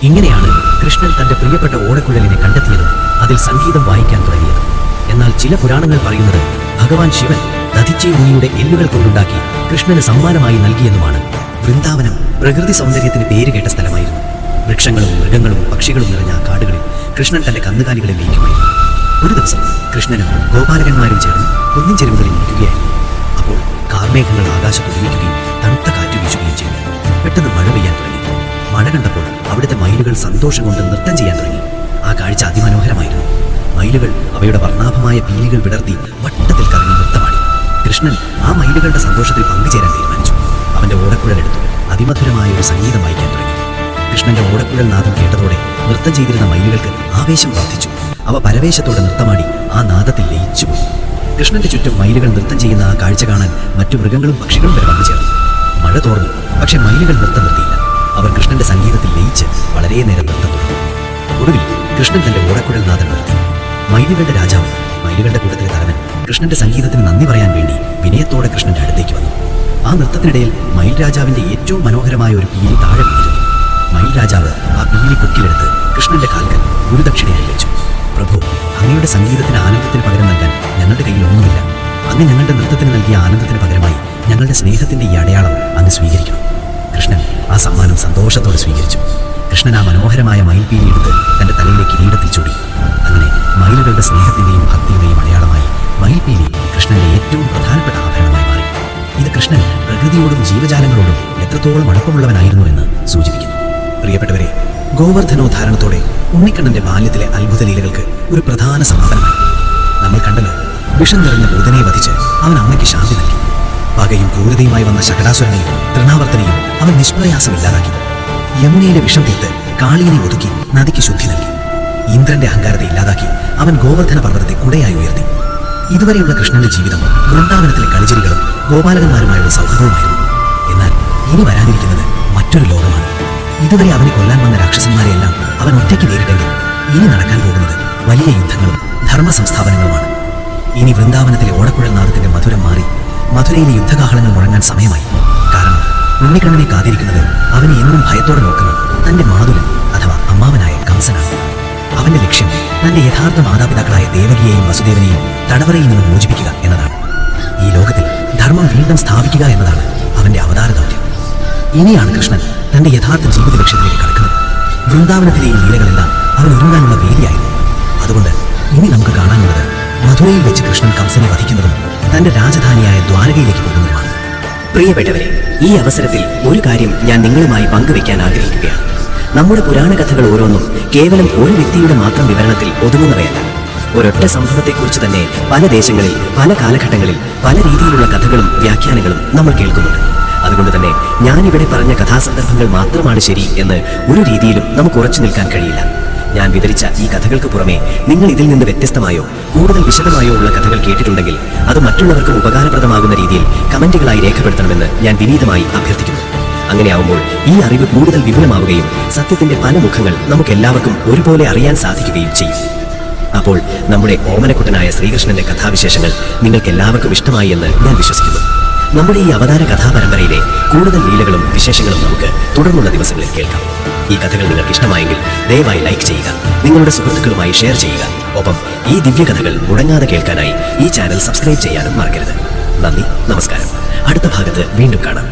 ഇങ്ങനെയാണ് കൃഷ്ണൻ തന്റെ പ്രിയപ്പെട്ട ഓടക്കുഴലിനെ കണ്ടെത്തിയതും അതിൽ സംഗീതം വായിക്കാൻ തുടങ്ങിയതും. എന്നാൽ ചില പുരാണങ്ങൾ പറയുന്നത് ഭഗവാൻ ശിവൻ ദധിച്ചി മുനിയുടെ എല്ലുകൾ കൊണ്ടുണ്ടാക്കി കൃഷ്ണന് സമ്മാനമായി നൽകിയെന്നുമാണ്. വൃന്ദാവനം പ്രകൃതി സൗന്ദര്യത്തിന് പേരുകേട്ട സ്ഥലമായിരുന്നു. വൃക്ഷങ്ങളും മൃഗങ്ങളും പക്ഷികളും നിറഞ്ഞ ആ കാടുകളിൽ കൃഷ്ണൻ തന്റെ കന്നുകാലികളെ മേയ്ക്കുമായിരുന്നു. ഒരു ദിവസം കൃഷ്ണനും ഗോപാലകന്മാരും ചേർന്ന് കുന്നിൻ ചെരുവുകളിൽ നിൽക്കുകയായിരുന്നു. അപ്പോൾ കാർമേഘങ്ങൾ ആകാശത്ത് ഒരുമിക്കുകയും തണുത്ത കാറ്റ് വീശുകയും ചെയ്തു. പെട്ടെന്ന് മഴ പെയ്യാൻ തുടങ്ങി. മഴ കണ്ടപ്പോൾ അവിടുത്തെ മയിലുകൾ സന്തോഷം കൊണ്ട് നൃത്തം ചെയ്യാൻ തുടങ്ങി. ആ കാഴ്ച അതിമനോഹരമായിരുന്നു. മയിലുകൾ അവയുടെ വർണ്ണാഭമായ പീലികൾ വിടർത്തി വട്ടത്തിൽ കറങ്ങി നൃത്തമാടി. കൃഷ്ണൻ ആ മയിലുകളുടെ സന്തോഷത്തിൽ പങ്കുചേരാൻ തീരുമാനിച്ചു. അവന്റെ ഓടക്കുഴലെടുത്തു അതിമധുരമായ ഒരു സംഗീതം വായിക്കാൻ തുടങ്ങി. കൃഷ്ണന്റെ ഓടക്കുഴൽ നാദം കേട്ടതോടെ നൃത്തം ചെയ്തിരുന്ന മയിലുകൾക്ക് ആവേശം വർദ്ധിച്ചു. അവ പരവേശത്തോടെ നൃത്തമാടി ആ നാദത്തിൽ ലയിച്ചുപോയി. കൃഷ്ണന്റെ ചുറ്റും മയിലുകൾ നൃത്തം ചെയ്യുന്ന ആ കാഴ്ച കാണാൻ മറ്റു മൃഗങ്ങളും പക്ഷികളും വരെ വന്നു ചേർന്നു. മഴ തോർന്നു. പക്ഷെ മയിലുകൾ നൃത്തം നിർത്തിയില്ല. അവർ കൃഷ്ണന്റെ സംഗീതത്തിൽ ലയിച്ച് വളരെ നേരം നൃത്തം തുടർന്നു. ഒടുവിൽ കൃഷ്ണൻ തന്റെ ഓടക്കുഴൽ നാദം നിർത്തി. മയിലുകളുടെ രാജാവ്, മയിലുകളുടെ കൂട്ടത്തിലെ തലവൻ, കൃഷ്ണന്റെ സംഗീതത്തിന് നന്ദി പറയാൻ വേണ്ടി വിനയത്തോടെ കൃഷ്ണന്റെ അടുത്തേക്ക് വന്നു. ആ നൃത്തത്തിനിടയിൽ മയിൽ രാജാവിന്റെ ഏറ്റവും മനോഹരമായ ഒരു പീലി താഴെ വീണിരുന്നു. മയിൽ രാജാവ് ആ പീലി കൊക്കിലെടുത്ത് കൃഷ്ണന്റെ കാൽക്കൽ ഗുരുദക്ഷിണയായി വെച്ചു. പ്രഭു, അങ്ങയുടെ സംഗീതത്തിന് ആനന്ദത്തിന് പകരം നൽകാൻ ഞങ്ങളുടെ കയ്യിൽ ഒന്നുമില്ല. അങ്ങ് ഞങ്ങളുടെ നൃത്തത്തിന് നൽകിയ ആനന്ദത്തിന് പകരമായി ഞങ്ങളുടെ സ്നേഹത്തിന്റെ ഈ അടയാളം അങ്ങ് സ്വീകരിക്കണം. കൃഷ്ണൻ ആ സമ്മാനം സന്തോഷത്തോടെ സ്വീകരിച്ചു. കൃഷ്ണൻ ആ മനോഹരമായ മയിൽപീലി എടുത്ത് തന്റെ തലയിലെ കിരീടത്തിൽ ചൂടി. അങ്ങനെ മയിലുകളുടെ സ്നേഹത്തിന്റെയും ഭക്തിയുടെയും അടയാളമായി മയിൽ പീലി കൃഷ്ണന്റെ ഏറ്റവും പ്രധാനപ്പെട്ട ആഭരണമായി മാറി. ഇത് കൃഷ്ണൻ പ്രകൃതിയോടും ജീവജാലങ്ങളോടും എത്രത്തോളം അടുപ്പമുള്ളവനായിരുന്നു എന്ന് സൂചിപ്പിക്കുന്നു. പ്രിയപ്പെട്ടവരെ, ഗോവർദ്ധനോദ്ധാരണത്തോടെ ഉണ്ണിക്കണ്ണന്റെ ബാല്യത്തിലെ അത്ഭുത ലീലകൾക്ക് ഒരു പ്രധാന സമാപനമായി. നമ്മൾ കണ്ടല്ലോ, വിഷം നിറഞ്ഞ ഭൂതനെ വധിച്ച് അവൻ അമ്മയ്ക്ക് ശാന്തി നൽകി. പകയും ക്രൂരതയുമായി വന്ന ശകടാസുരനെയും തൃണാവർത്തനെയും അവൻ നിഷ്പ്രയാസം ഇല്ലാതാക്കി. യമുനയിലെ വിഷം തീർത്ത് കാളിയനെ ഒതുക്കി നദിക്ക് ശുദ്ധി നൽകി. ഇന്ദ്രന്റെ അഹങ്കാരത്തെ ഇല്ലാതാക്കി അവൻ ഗോവർദ്ധന പർവ്വതത്തെ കുടയായി ഉയർത്തി. ഇതുവരെയുള്ള കൃഷ്ണന്റെ ജീവിതം വൃന്ദാവനത്തിലെ കളിചിരികളും ഗോപാലകന്മാരുമായുള്ള സൗഹൃദവുമായിരുന്നു. എന്നാൽ ഇനി വരാനിരിക്കുന്നത് മറ്റൊരു ലോകമാണ്. ഇതുവരെ അവനെ കൊല്ലാൻ വന്ന രാക്ഷസന്മാരെയെല്ലാം അവൻ ഒറ്റയ്ക്ക് നേരിട്ടെങ്കിൽ ഇനി നടക്കാൻ പോകുന്നത് വലിയ യുദ്ധങ്ങളും ധർമ്മ സംസ്ഥാപനങ്ങളുമാണ്. ഇനി വൃന്ദാവനത്തിലെ ഓടക്കുഴൽ നാദത്തിന്റെ മധുരം മാറി മധുരയിലെ യുദ്ധകാഹളങ്ങൾ മുഴങ്ങാൻ സമയമായി. കാരണം ഉണ്ണിക്കണ്ണനെ കാത്തിരിക്കുന്നത് അവനെ എന്നും ഭയത്തോടെ നോക്കുന്ന തന്റെ മാതുലൻ അഥവാ അമ്മാവനായ കംസനാണ്. അവന്റെ ലക്ഷ്യം തന്റെ യഥാർത്ഥ മാതാപിതാക്കളായ ദേവകിയെയും വസുദേവനെയും തടവറയിൽ നിന്ന് മോചിപ്പിക്കുക എന്നതാണ്. ഈ ലോകത്തിൽ ധർമ്മം വീണ്ടും സ്ഥാപിക്കുക എന്നതാണ് അവന്റെ അവതാര ദൗത്യം. ഇനിയാണ് കൃഷ്ണൻ തന്റെ യഥാർത്ഥ ജീവിത ലക്ഷ്യത്തിലേക്ക് കടക്കുന്നത്. വൃന്ദാവനത്തിലെ ഈ ലീലകളെല്ലാം അവൻ ഒരുങ്ങാനുള്ള വേദിയായിരുന്നു. അതുകൊണ്ട് ഇനി നമുക്ക് കാണാനുള്ളത് മധുരയിൽ വെച്ച് കൃഷ്ണൻ കംസനെ വധിക്കുന്നതും തന്റെ രാജധാനിയായ ദ്വാരകയിലേക്ക് പോകുന്നതുമാണ്. പ്രിയപ്പെട്ടവരെ, ഈ അവസരത്തിൽ ഒരു കാര്യം ഞാൻ നിങ്ങളുമായി പങ്കുവെക്കാൻ ആഗ്രഹിക്കുകയാണ്. നമ്മുടെ പുരാണ കഥകൾ ഓരോന്നും കേവലം ഒരു വ്യക്തിയുടെ മാത്രം വിവരണത്തിൽ ഒതുങ്ങുന്നവയല്ല. ഒരൊറ്റ സംഭവത്തെക്കുറിച്ച് തന്നെ പല ദേശങ്ങളിൽ പല കാലഘട്ടങ്ങളിൽ പല രീതിയിലുള്ള കഥകളും വ്യാഖ്യാനങ്ങളും നമ്മൾ കേൾക്കുന്നുണ്ട്. അതുകൊണ്ട് തന്നെ ഞാനിവിടെ പറഞ്ഞ കഥാസന്ദർഭങ്ങൾ മാത്രമാണ് ശരി എന്ന് ഒരു രീതിയിലും നമുക്ക് ഉറച്ചു നിൽക്കാൻ കഴിയില്ല. ഞാൻ വിവരിച്ച ഈ കഥകൾക്ക് പുറമെ നിങ്ങൾ ഇതിൽ നിന്ന് വ്യത്യസ്തമായോ കൂടുതൽ വിശദമായോ ഉള്ള കഥകൾ കേട്ടിട്ടുണ്ടെങ്കിൽ അത് മറ്റുള്ളവർക്കും ഉപകാരപ്രദമാകുന്ന രീതിയിൽ കമന്റുകളായി രേഖപ്പെടുത്തണമെന്ന് ഞാൻ വിനീതമായി അഭ്യർത്ഥിക്കുന്നു. അങ്ങനെയാവുമ്പോൾ ഈ അറിവ് കൂടുതൽ വിപുലമാവുകയും സത്യത്തിന്റെ പല മുഖങ്ങൾ നമുക്കെല്ലാവർക്കും ഒരുപോലെ അറിയാൻ സാധിക്കുകയും ചെയ്യും. അപ്പോൾ നമ്മുടെ ഓമനക്കുട്ടനായ ശ്രീകൃഷ്ണന്റെ കഥാവിശേഷങ്ങൾ നിങ്ങൾക്ക് എല്ലാവർക്കും ഇഷ്ടമായി എന്ന് ഞാൻ വിശ്വസിക്കുന്നു. നമ്മുടെ ഈ അവതാര കഥാപരമ്പരയിലെ കൂടുതൽ ലീലകളും വിശേഷങ്ങളും നമുക്ക് തുടർന്നുള്ള ദിവസങ്ങളിൽ കേൾക്കാം. ഈ കഥകൾ നിങ്ങൾക്ക് ഇഷ്ടമായെങ്കിൽ ദയവായി ലൈക്ക് ചെയ്യുക, നിങ്ങളുടെ സുഹൃത്തുക്കളുമായി ഷെയർ ചെയ്യുക. ഒപ്പം ഈ ദിവ്യകഥകൾ മുടങ്ങാതെ കേൾക്കാനായി ഈ ചാനൽ സബ്സ്ക്രൈബ് ചെയ്യാനും മറക്കരുത്. നന്ദി, നമസ്കാരം. അടുത്ത ഭാഗത്ത് വീണ്ടും കാണാം.